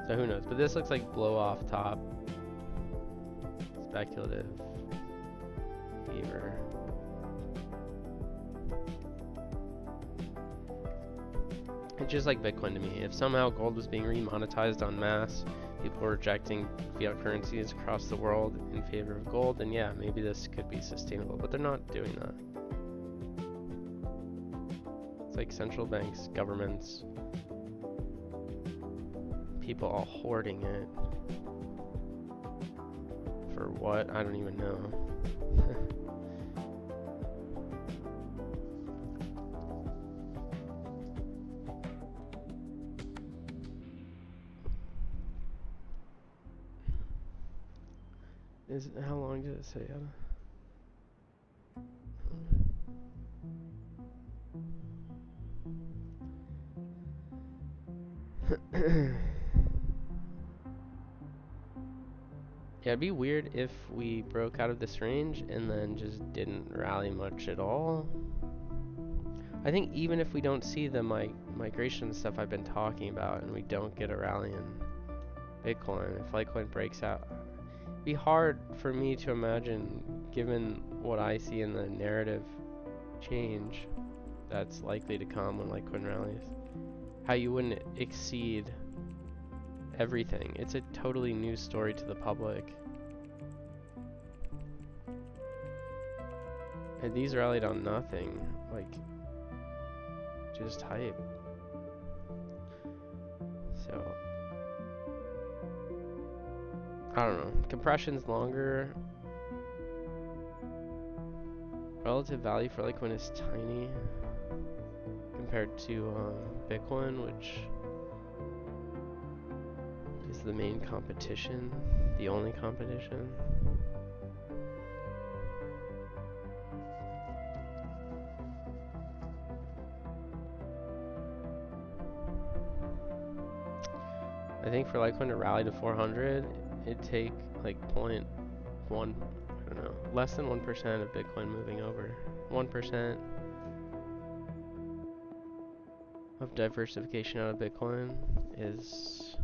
So who knows? But this looks like blow off top. Speculative fever. It's just like Bitcoin to me. If somehow gold was being remonetized en masse, people were rejecting fiat currencies across the world in favor of gold, then yeah, maybe this could be sustainable, but they're not doing that. It's like central banks, governments, people all hoarding it. For what? I don't even know. How long did it say? Yeah, it'd be weird if we broke out of this range and then just didn't rally much at all. I think even if we don't see the migration stuff I've been talking about and we don't get a rally in Bitcoin, if Litecoin breaks out, it'd be hard for me to imagine, given what I see in the narrative change that's likely to come when Litecoin rallies, how you wouldn't exceed everything. It's a totally new story to the public. And these rallied on nothing, like just hype. So I don't know. Compression's longer. Relative value for Litecoin is tiny compared to Bitcoin, which is the main competition, the only competition. I think for Litecoin to rally to 400, it'd take like 0.1, I don't know, less than 1% of Bitcoin moving over. 1% of diversification out of Bitcoin is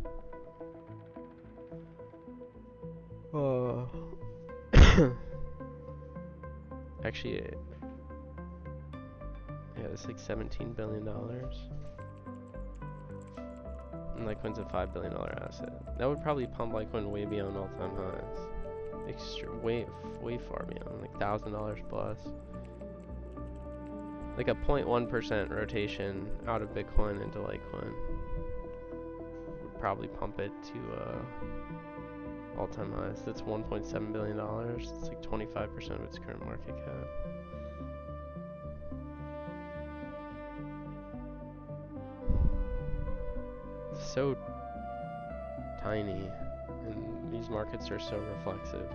actually, yeah, it's like $17 billion. And Litecoin's a $5 billion asset. That would probably pump Litecoin way beyond all-time highs. Way far beyond, like $1,000 plus. Like a 0.1% rotation out of Bitcoin into Litecoin would probably pump it to all-time highs. That's $1.7 billion. It's like 25% of its current market cap. so tiny, and these markets are so reflexive.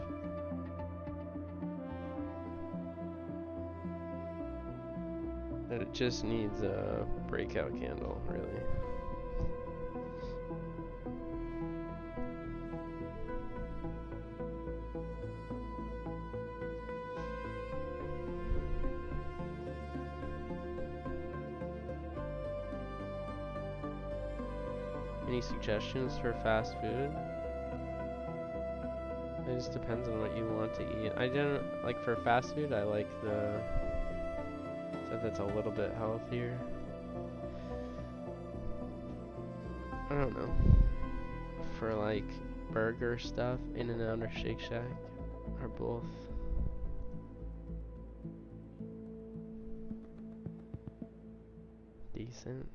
That it just needs a breakout candle, really. Any suggestions for fast food? It just depends on what you want to eat. I don't like for fast food. I like the stuff that's a little bit healthier. I don't know. For like burger stuff, In-N-Out or Shake Shack are both decent.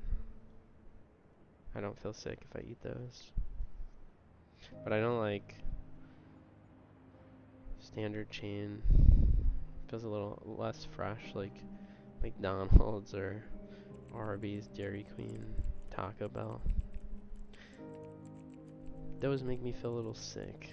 I don't feel sick if I eat those. But I don't like standard chain. Feels a little less fresh, like McDonald's or Arby's, Dairy Queen, Taco Bell. Those make me feel a little sick.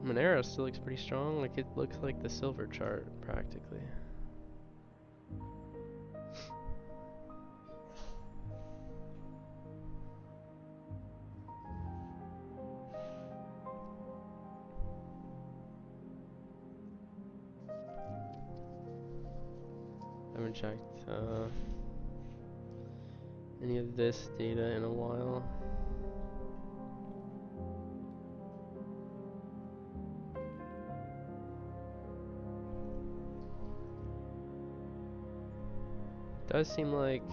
Monero still looks pretty strong, like it looks like the silver chart practically. I haven't checked any of this data in a while. Does seem like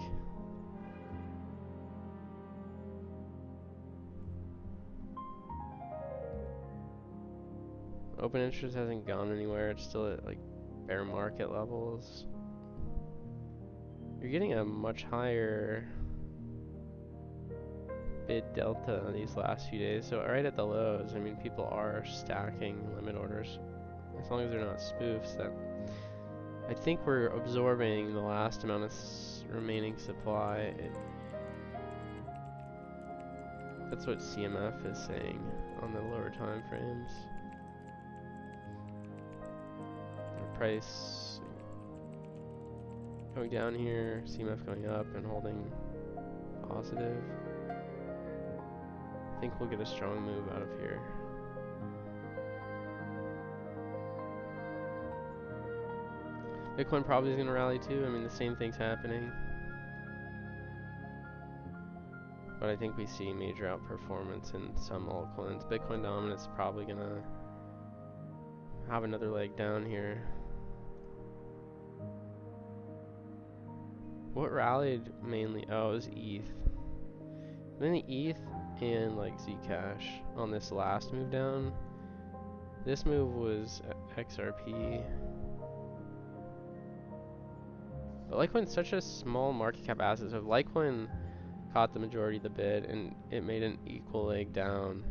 open interest hasn't gone anywhere. It's still at like bear market levels. You're getting a much higher bid delta these last few days. So right at the lows, I mean, people are stacking limit orders. As long as they're not spoofs, that I think we're absorbing the last amount of remaining supply. That's what CMF is saying on the lower time frames. Our price going down here, CMF going up and holding positive. I think we'll get a strong move out of here. Bitcoin probably is going to rally too. I mean, the same thing's happening. But I think we see major outperformance in some altcoins. Bitcoin dominance is probably going to have another leg down here. What rallied mainly? Oh, it was ETH. Mainly ETH and like Zcash on this last move down. This move was XRP. But Litecoin's such a small market cap asset, so if Litecoin caught the majority of the bid and it made an equal leg down,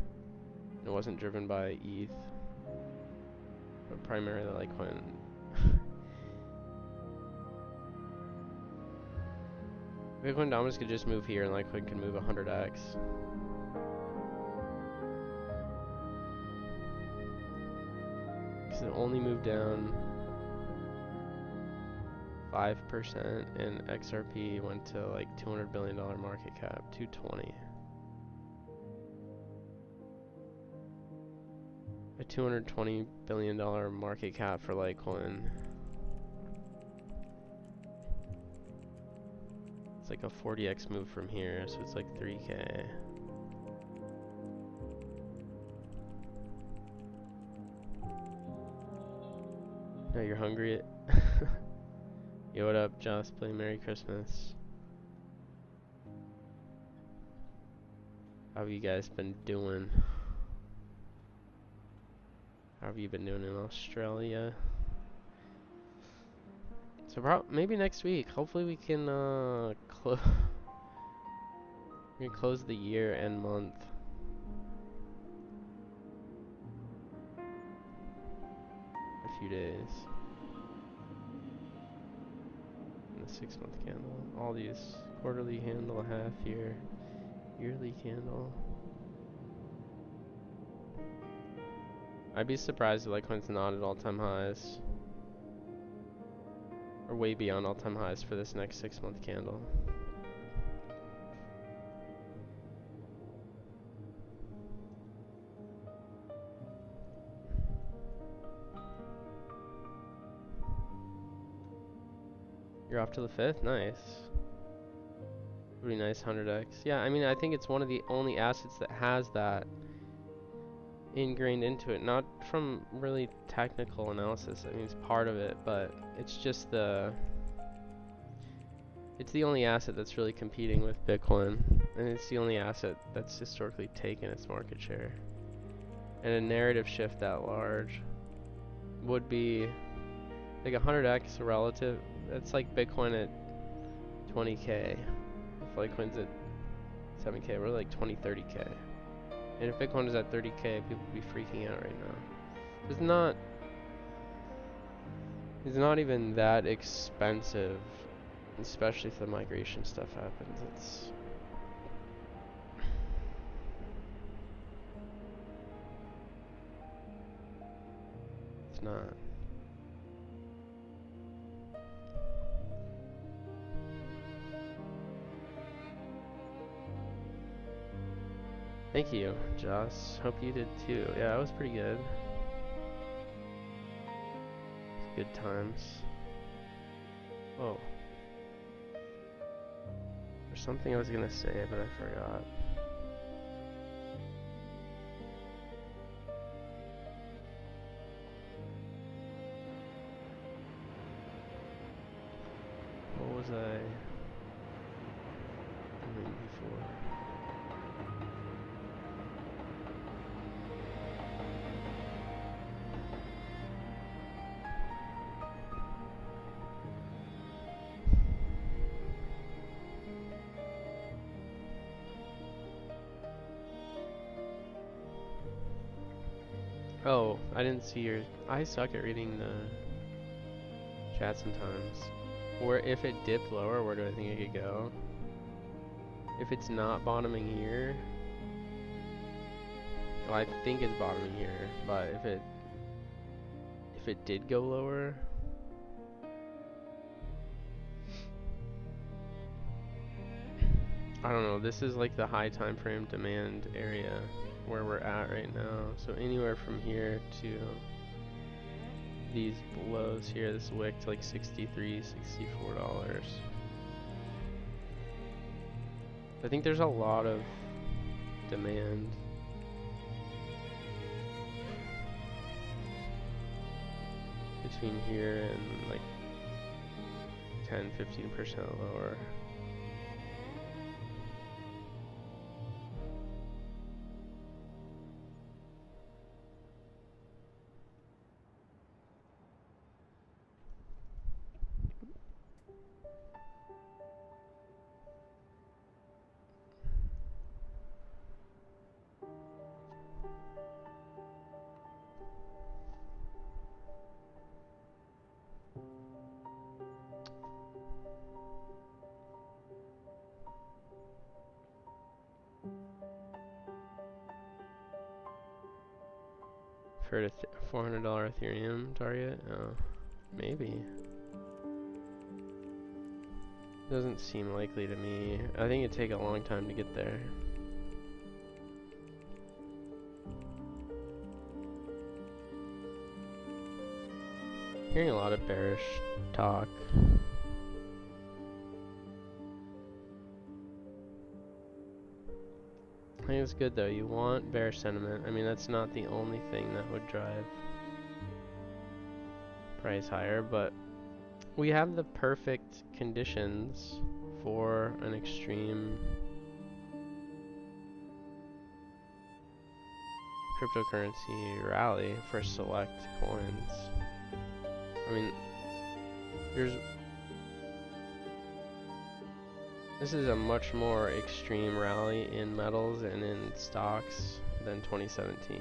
it wasn't driven by ETH, but primarily Litecoin. Bitcoin dominance could just move here and Litecoin could move 100x. Because it only moved down 5% and XRP went to like $200 billion market cap, 220. A $220 billion market cap for Litecoin. It's like a 40x move from here, so it's like 3K. Now you're hungry? Yo, what up, Just Play Merry Christmas. How have you guys been doing? How have you been doing in Australia? So maybe next week. Hopefully we can close the year and month. A few days. And the 6-month candle. All these quarterly candle, half year, yearly candle. I'd be surprised if Litecoin's not at all-time highs. Or way beyond all-time highs for this next 6-month candle. You're off to the 5th? Nice. Pretty nice 100x. Yeah, I mean, I think it's one of the only assets that has that ingrained into it. Not from really technical analysis. I mean, it's part of it, but it's just it's the only asset that's really competing with Bitcoin. And it's the only asset that's historically taken its market share. And a narrative shift that large would be like 100x relative. That's like Bitcoin at 20k. If Litecoin's at 7k, we're like 20-30k. And if Bitcoin is at 30k, people would be freaking out right now. It's not even that expensive, especially if the migration stuff happens. It's not. Thank you, Joss. Hope you did too. Yeah, that was pretty good. Good times. Oh. There's something I was gonna say, but I forgot. What was I doing before? Oh, I didn't see your... I suck at reading the chat sometimes. Or if it dipped lower, where do I think it could go? If it's not bottoming here... Well, I think it's bottoming here, but if it did go lower... I don't know, this is like the high time frame demand area where we're at right now. So anywhere from here to these lows here, this wick to like $63, $64. I think there's a lot of demand. Between here and like 10-15% lower. For a $400 Ethereum target? Oh, maybe. Doesn't seem likely to me. I think it'd take a long time to get there. Hearing a lot of bearish talk. I think it's good though. You want bearish sentiment. I mean, that's not the only thing that would drive price higher, but we have the perfect conditions for an extreme cryptocurrency rally for select coins. I mean, this is a much more extreme rally in metals and in stocks than 2017.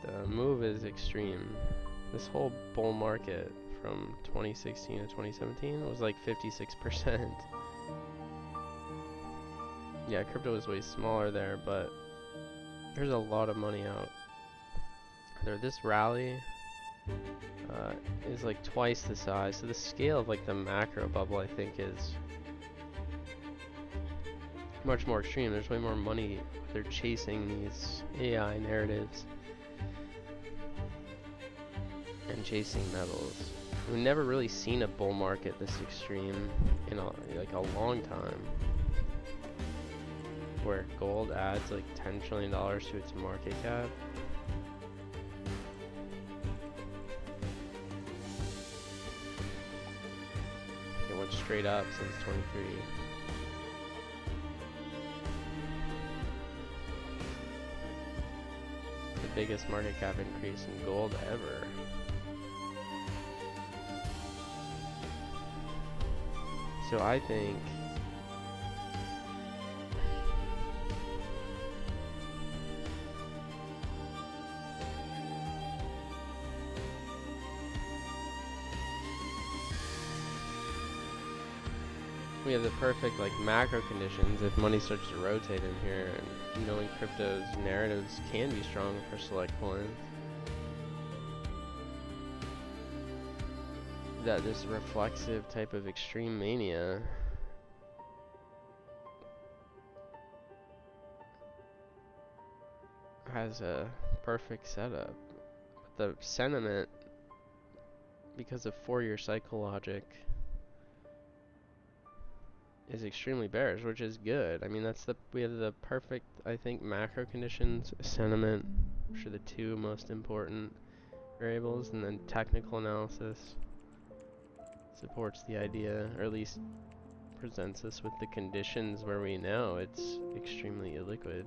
The move is extreme. This whole bull market from 2016 to 2017 was like 56%. Yeah, crypto was way smaller there, but there's a lot of money out there. This rally is like twice the size. So the scale of like the macro bubble, I think, is much more extreme. There's way more money. They're chasing these AI narratives and chasing metals. We've never really seen a bull market this extreme in like a long time, where gold adds like $10 trillion to its market cap. It went straight up since 23. The biggest market cap increase in gold ever. So I think we have the perfect like macro conditions if money starts to rotate in here, and knowing crypto's narratives can be strong for select coins. That this reflexive type of extreme mania has a perfect setup. The sentiment, because of 4-year cycle logic, is extremely bearish, which is good. I mean, we have the perfect, I think, macro conditions, sentiment, which are the two most important variables, and then technical analysis supports the idea, or at least presents us with the conditions where we know it's extremely illiquid,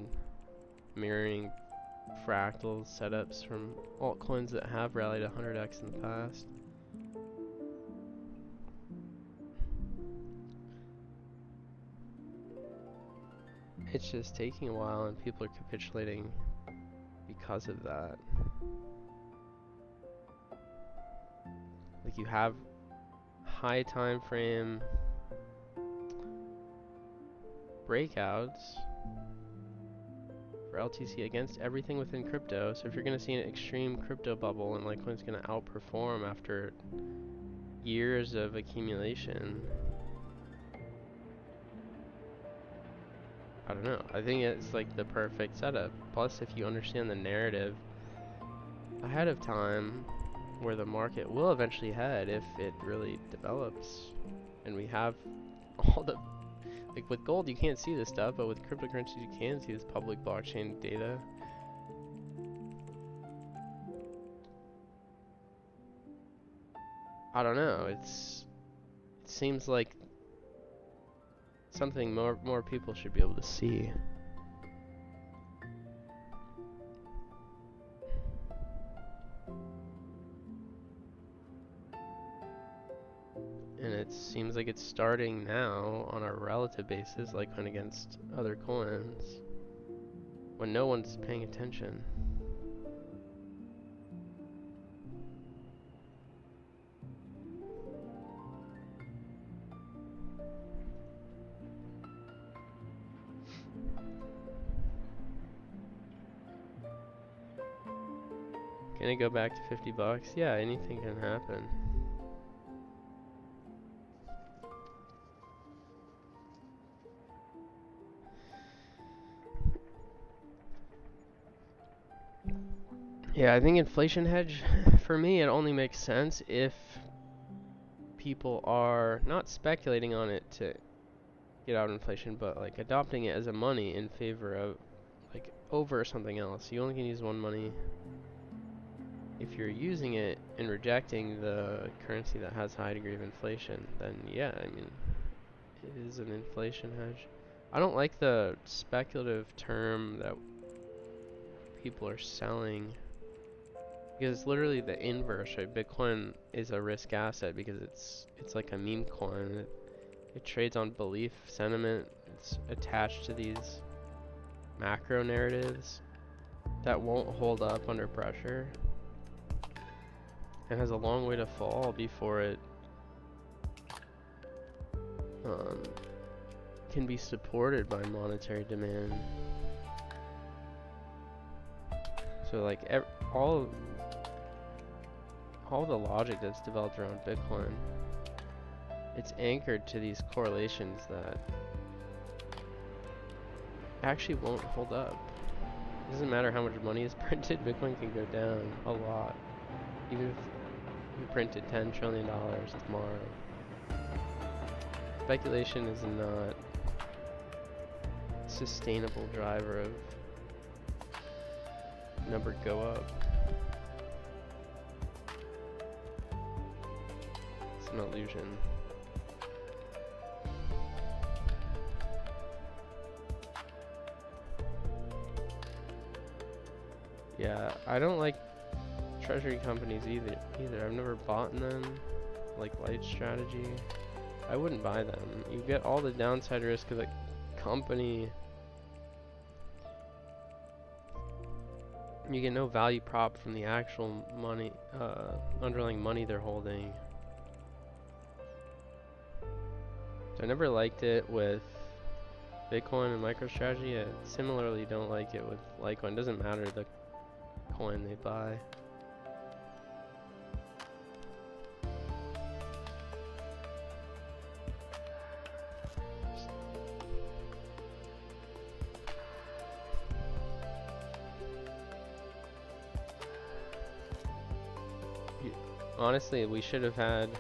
mirroring fractal setups from altcoins that have rallied 100x in the past. It's just taking a while, and people are capitulating because of that. Like, you have high time frame breakouts for LTC against everything within crypto. So if you're going to see an extreme crypto bubble and Litecoin's going to outperform after years of accumulation, I don't know. I think it's like the perfect setup. Plus, if you understand the narrative ahead of time, where the market will eventually head if it really develops, and we have all the, like with gold you can't see this stuff, but with cryptocurrencies you can see this public blockchain data. I don't know, it seems like something more people should be able to see. And it seems like it's starting now on a relative basis, like when against other coins, when no one's paying attention. Can it go back to 50 bucks? Yeah, anything can happen. Yeah, I think inflation hedge, for me, it only makes sense if people are not speculating on it to get out inflation, but like adopting it as a money in favor of, like, over something else. You only can use one money. if you're using it and rejecting the currency that has high degree of inflation, then yeah, I mean, it is an inflation hedge. I don't like the speculative term that people are selling, because it's literally the inverse, right? Bitcoin is a risk asset because it's like a meme coin. It trades on belief, sentiment. It's attached to these macro narratives that won't hold up under pressure, and has a long way to fall before it can be supported by monetary demand. So like all the logic that's developed around Bitcoin, it's anchored to these correlations that actually won't hold up. It doesn't matter how much money is printed, Bitcoin can go down a lot. Even if we printed $10 trillion tomorrow. Speculation is not a sustainable driver of number go up. It's an illusion. Yeah, I don't like treasury companies either. I've never bought in them, like LightStrategy. I wouldn't buy them. You get all the downside risk of the company. You get no value prop from the actual money, underlying money they're holding. So I never liked it with Bitcoin and MicroStrategy. I similarly don't like it with Litecoin. It doesn't matter the coin they buy. Honestly, we should have had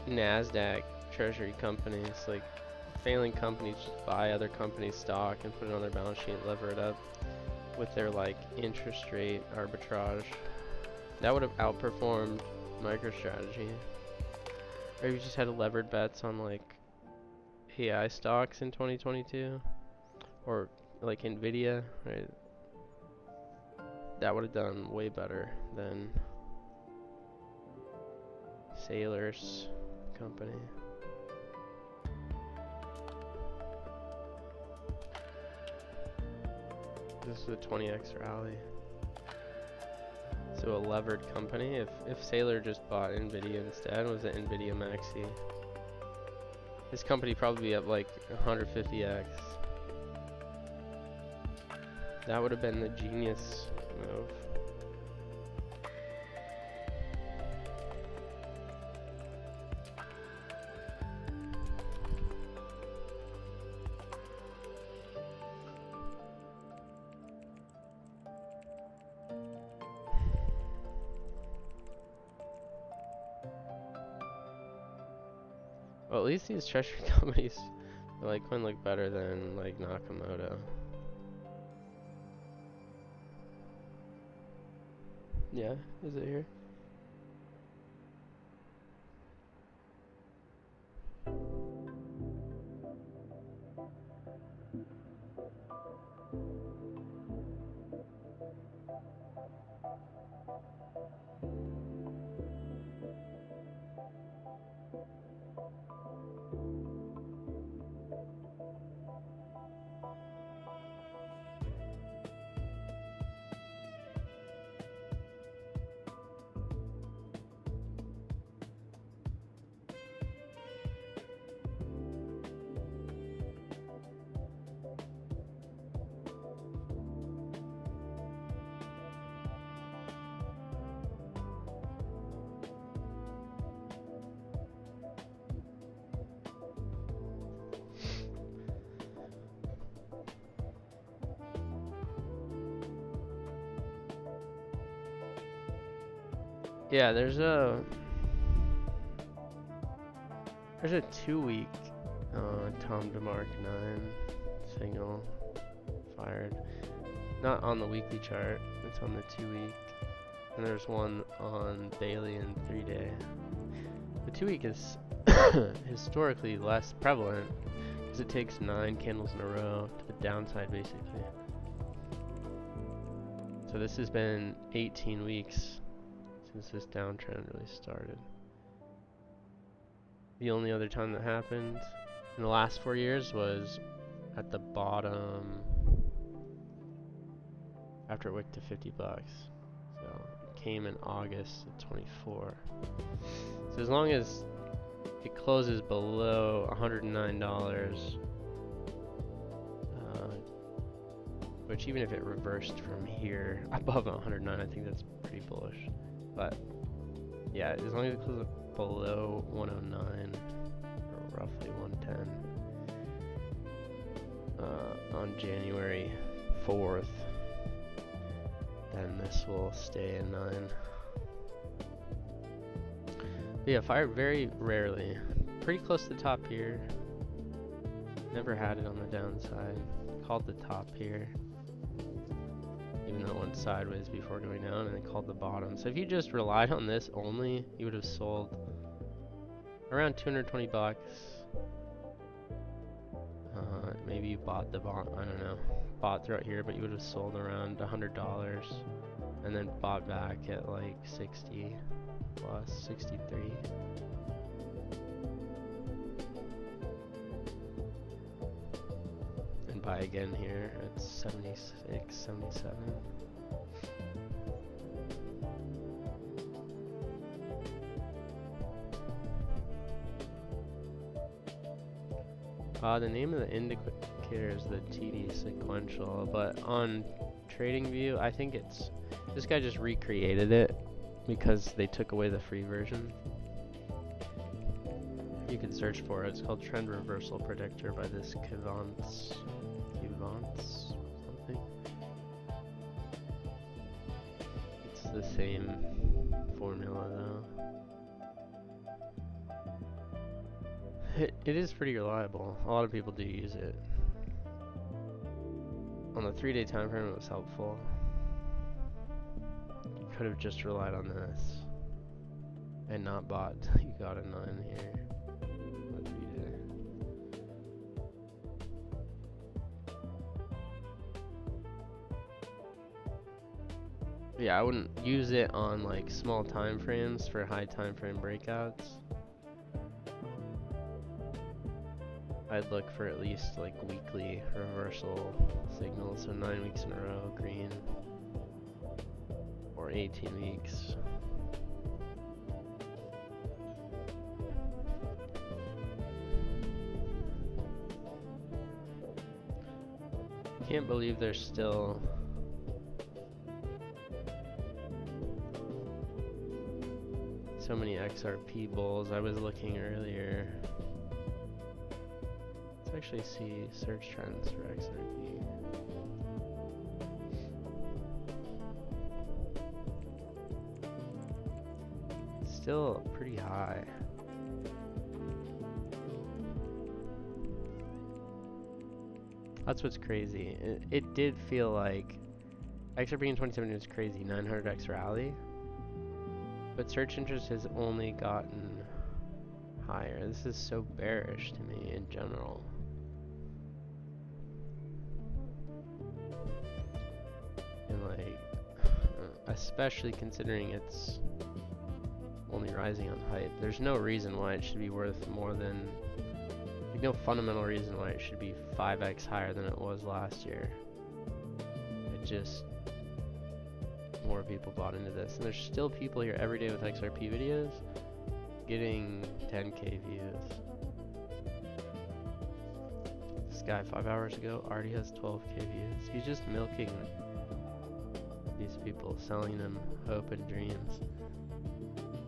NASDAQ treasury companies, like failing companies just buy other companies' stock and put it on their balance sheet, lever it up with their like interest rate arbitrage. That would have outperformed MicroStrategy. Or you just had levered bets on like AI stocks in 2022, or like Nvidia, right? That would have done way better than Sailor's company. This is a 20x rally. So a levered company, if Sailor just bought Nvidia instead, was it Nvidia Maxi? This company probably be up like 150x. That would have been the genius move. Well, at least these treasury companies like Litecoin look better than like Nakamoto. Yeah, is it here? Yeah, there's a 2-week Tom DeMark 9 signal fired. Not on the weekly chart, it's on the 2-week. and there's one on daily and 3-day. The 2-week is historically less prevalent because it takes 9 candles in a row to the downside, basically. So this has been 18 weeks since this downtrend really started. The only other time that happened in the last 4 years was at the bottom after it wicked to 50 bucks. So it came in August of 24. So as long as it closes below $109, which even if it reversed from here above 109, I think that's pretty bullish. But yeah, as long as it closes below 109 or roughly 110 on January 4th, then this will stay in 9. But yeah, fired very rarely. Pretty close to the top here. Never had it on the downside. Called the top here, even though it went sideways before going down, and then called the bottom. So if you just relied on this only, you would have sold around 220 bucks. Maybe you bought the bond, I don't know, bought throughout here, but you would have sold around $100 and then bought back at like 60 plus 63. And buy again here at 76, 77. The name of the indicator is the TD sequential, but on TradingView, I think it's, this guy just recreated it because they took away the free version. You can search for it. It's called Trend Reversal Predictor by this Kivance something. It's the same formula though. It is pretty reliable. A lot of people do use it. On the 3-day time frame, it was helpful. You could have just relied on this and not bought till you got a 9 here. On the 3-day. Yeah, I wouldn't use it on like small time frames for high time frame breakouts. I'd look for at least like weekly reversal signals, so 9 weeks in a row, green, or 18 weeks. Can't believe there's still so many XRP bulls. I was looking earlier. Let's actually see search trends for XRP. Still pretty high. That's what's crazy. It did feel like XRP in 2017 was crazy, 900x rally. But search interest has only gotten higher. This is so bearish to me in general. And like, especially considering it's only rising on hype. There's no reason why it should be worth more than, like, no fundamental reason why it should be 5x higher than it was last year. It just, more people bought into this. And there's still people here every day with XRP videos getting 10k views. This guy 5 hours ago already has 12k views. He's just milking these people, selling them hope and dreams.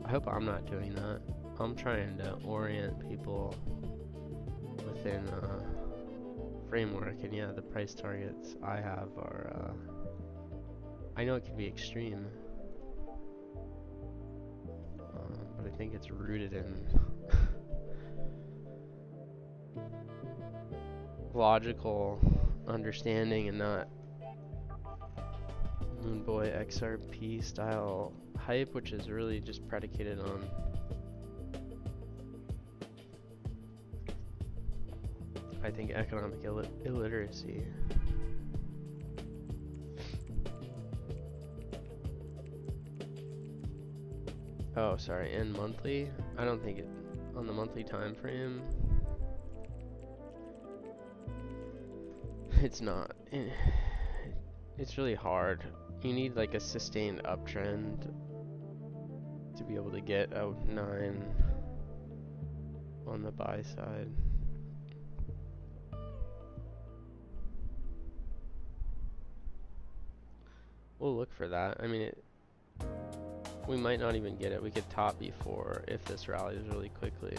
I hope I'm not doing that. I'm trying to orient people within a framework, and yeah, the price targets I have are, I know it can be extreme, but I think it's rooted in logical understanding and not Moonboy XRP style hype, which is really just predicated on I think economic illiteracy. Oh, sorry, and monthly? I don't think it on the monthly time frame. It's not. It's really hard. You need like a sustained uptrend to be able to get a 9 on the buy side. We'll look for that. I mean, we might not even get it. We could top before if this rallies really quickly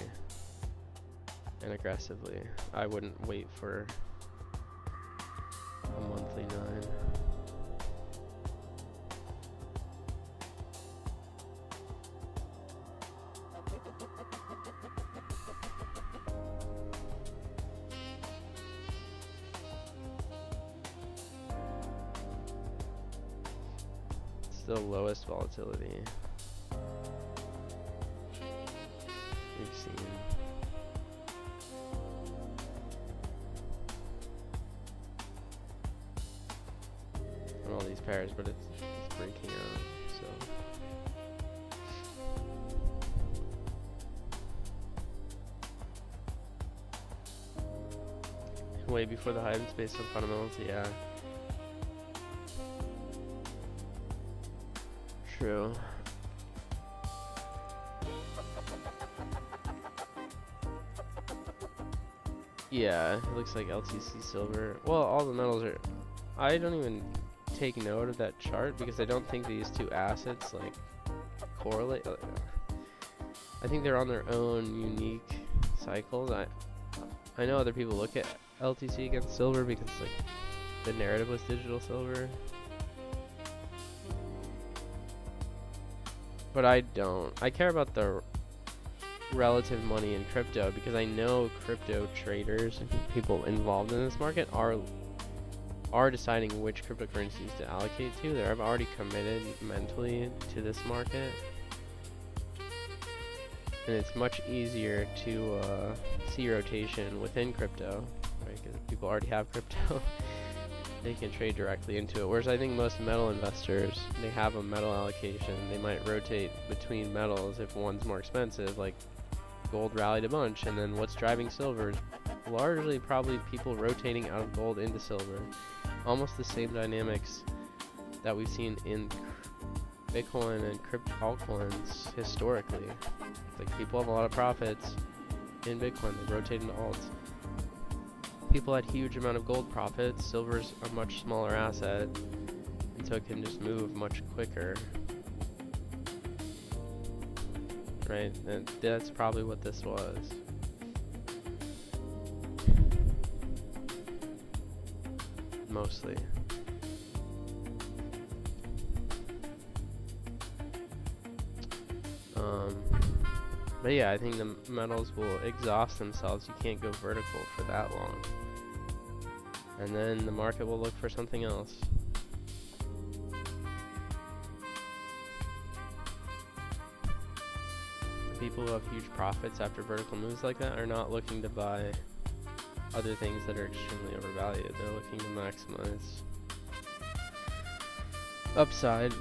and aggressively. I wouldn't wait for a monthly 9. It's the lowest volatility we've seen. On all these pairs, but it's breaking out, so. Way before the hype is based on fundamentals, yeah. True. Yeah, it looks like LTC silver. Well, all the metals are. I don't even take note of that chart because I don't think these two assets like correlate. I think they're on their own unique cycles. I know other people look at LTC against silver because like the narrative was digital silver. But I don't. I care about the relative money in crypto because I know crypto traders and people involved in this market are deciding which cryptocurrencies to allocate to. They're already committed mentally to this market. And it's much easier to see rotation within crypto, right? Because people already have crypto. They can trade directly into it. Whereas I think most metal investors, they have a metal allocation. They might rotate between metals if one's more expensive, like gold rallied a bunch, and then what's driving silver is largely probably people rotating out of gold into silver. Almost the same dynamics that we've seen in Bitcoin and crypto altcoins historically. Like people have a lot of profits in Bitcoin, they rotate into alts. People had huge amount of gold profits. Silver's a much smaller asset, and so it can just move much quicker, right? And that's probably what this was. Mostly. But yeah, I think the metals will exhaust themselves. You can't go vertical for that long. And then the market will look for something else. The people who have huge profits after vertical moves like that are not looking to buy other things that are extremely overvalued. They're looking to maximize upside.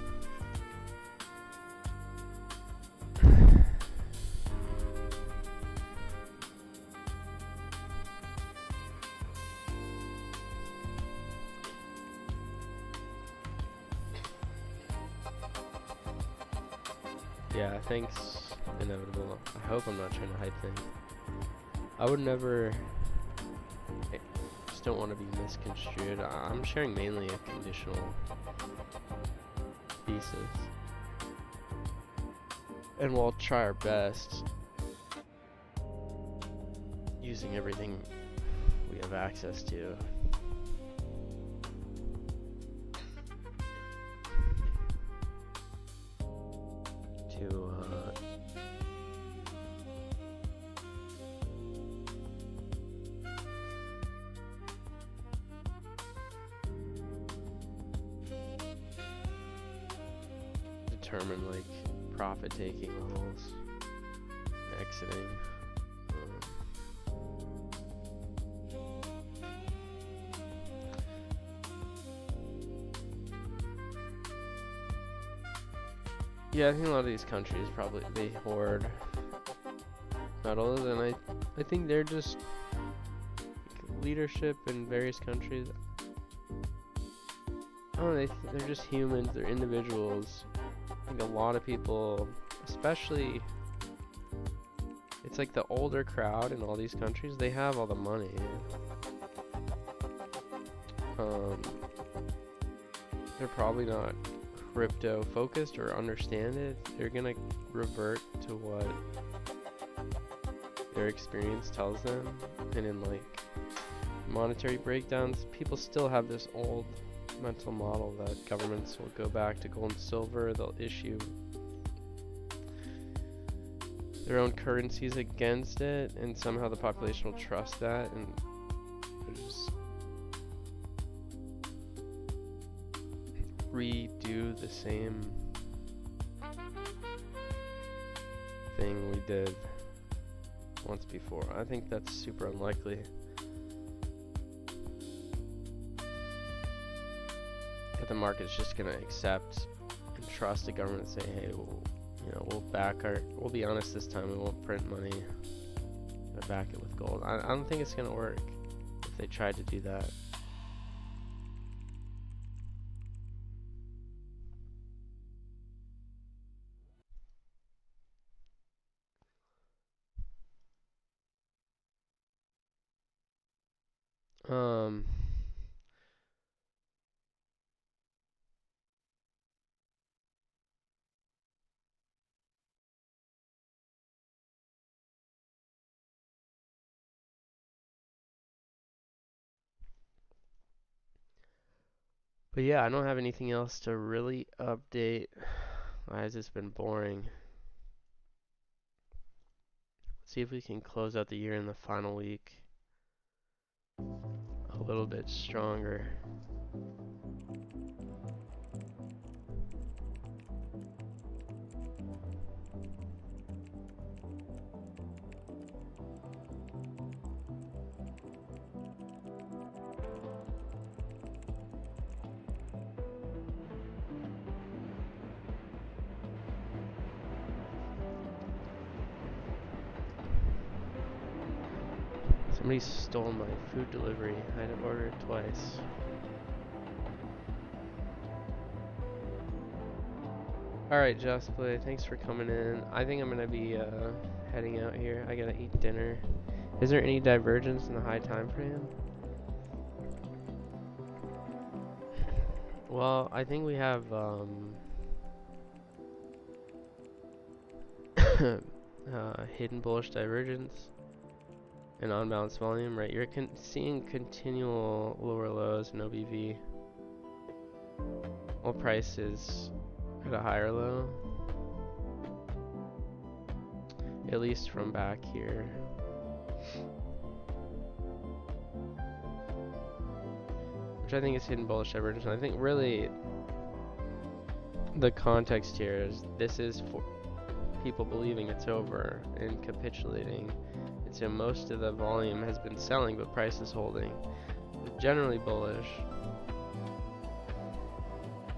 Yeah, thanks. Inevitable. I hope I'm not trying to hype things. I would never. I just don't want to be misconstrued. I'm sharing mainly a conditional thesis. And we'll try our best using everything we have access to. determine like profit taking levels, and exiting. Yeah, I think a lot of these countries probably they hoard metals, and I think they're just leadership in various countries. Oh, they're just humans. They're individuals. I think a lot of people, especially, it's like the older crowd in all these countries. They have all the money. They're probably not crypto focused or understand it. They're gonna revert to what their experience tells them, and in like monetary breakdowns, people still have this old mental model that governments will go back to gold and silver. They'll issue their own currencies against it, and somehow the population will trust that, and just redo the same thing we did once before. I think that's super unlikely. That the market's just gonna accept and trust the government and say, hey, we'll be honest this time, we won't print money, we'll back it with gold. I don't think it's gonna work if they tried to do that. But yeah, I don't have anything else to really update. Why has this been boring? Let's see if we can close out the year in the final week a little bit stronger. Somebody stole my food delivery. I had to order it twice. Alright, Just Play, thanks for coming in. I think I'm gonna be heading out here. I gotta eat dinner. Is there any divergence in the high time frame? Well, I think we have hidden bullish divergence and unbalanced volume, right? You're seeing continual lower lows in OBV. While price is at a higher low, at least from back here. Which I think is hidden bullish divergence. I think really the context here is this is for people believing it's over and capitulating. So most of the volume has been selling, but price is holding. Generally bullish,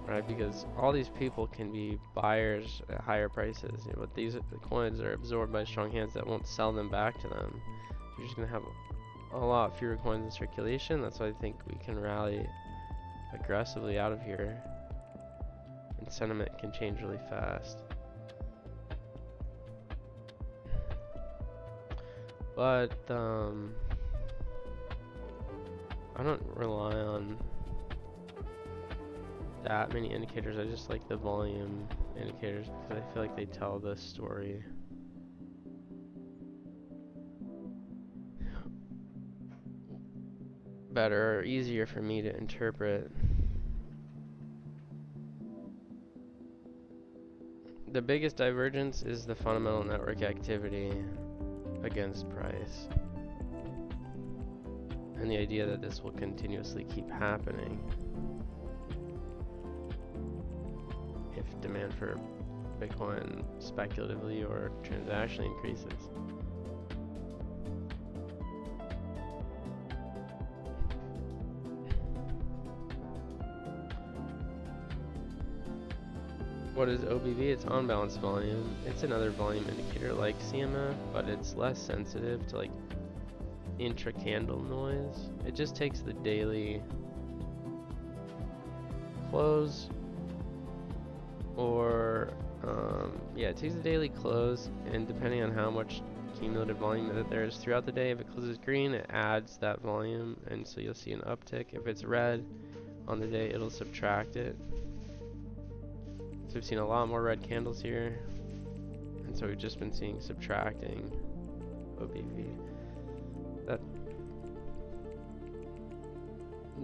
right? Because all these people can be buyers at higher prices. You know, but the coins are absorbed by strong hands that won't sell them back to them. You're just gonna have a lot fewer coins in circulation. That's why I think we can rally aggressively out of here, and sentiment can change really fast. But I don't rely on that many indicators. I just like the volume indicators because I feel like they tell the story. Better or easier for me to interpret. The biggest divergence is the fundamental network activity against price, and the idea that this will continuously keep happening if demand for Bitcoin speculatively or transactionally increases. What is OBV? It's on balance volume. It's another volume indicator like CMF, but it's less sensitive to like intra-candle noise. It just takes the daily close, or yeah, it takes the daily close, and depending on how much cumulative volume that there is throughout the day, if it closes green, it adds that volume, and so you'll see an uptick. If it's red on the day, it'll subtract it. So we've seen a lot more red candles here, and so we've just been seeing subtracting OBV. That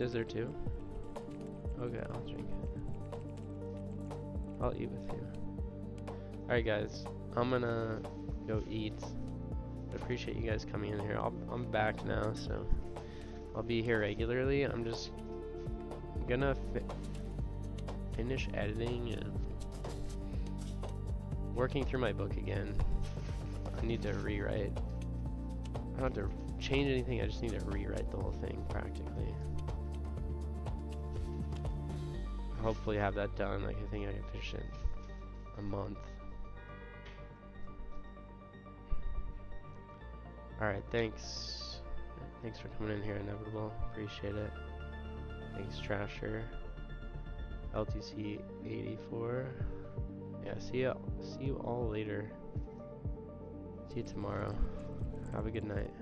is there too? Okay, I'll drink it. I'll eat with you. Alright guys, I'm gonna go eat. I appreciate you guys coming in here. I'm back now, so I'll be here regularly. I'm just gonna finish editing and working through my book again. I need to rewrite. I don't have to change anything, I just need to rewrite the whole thing practically. Hopefully have that done. Like, I think I can finish it in a month. Alright, thanks. Thanks for coming in here, Inevitable. Appreciate it. Thanks, Trasher. LTC 84. Yeah, see you all later. See you tomorrow. Have a good night.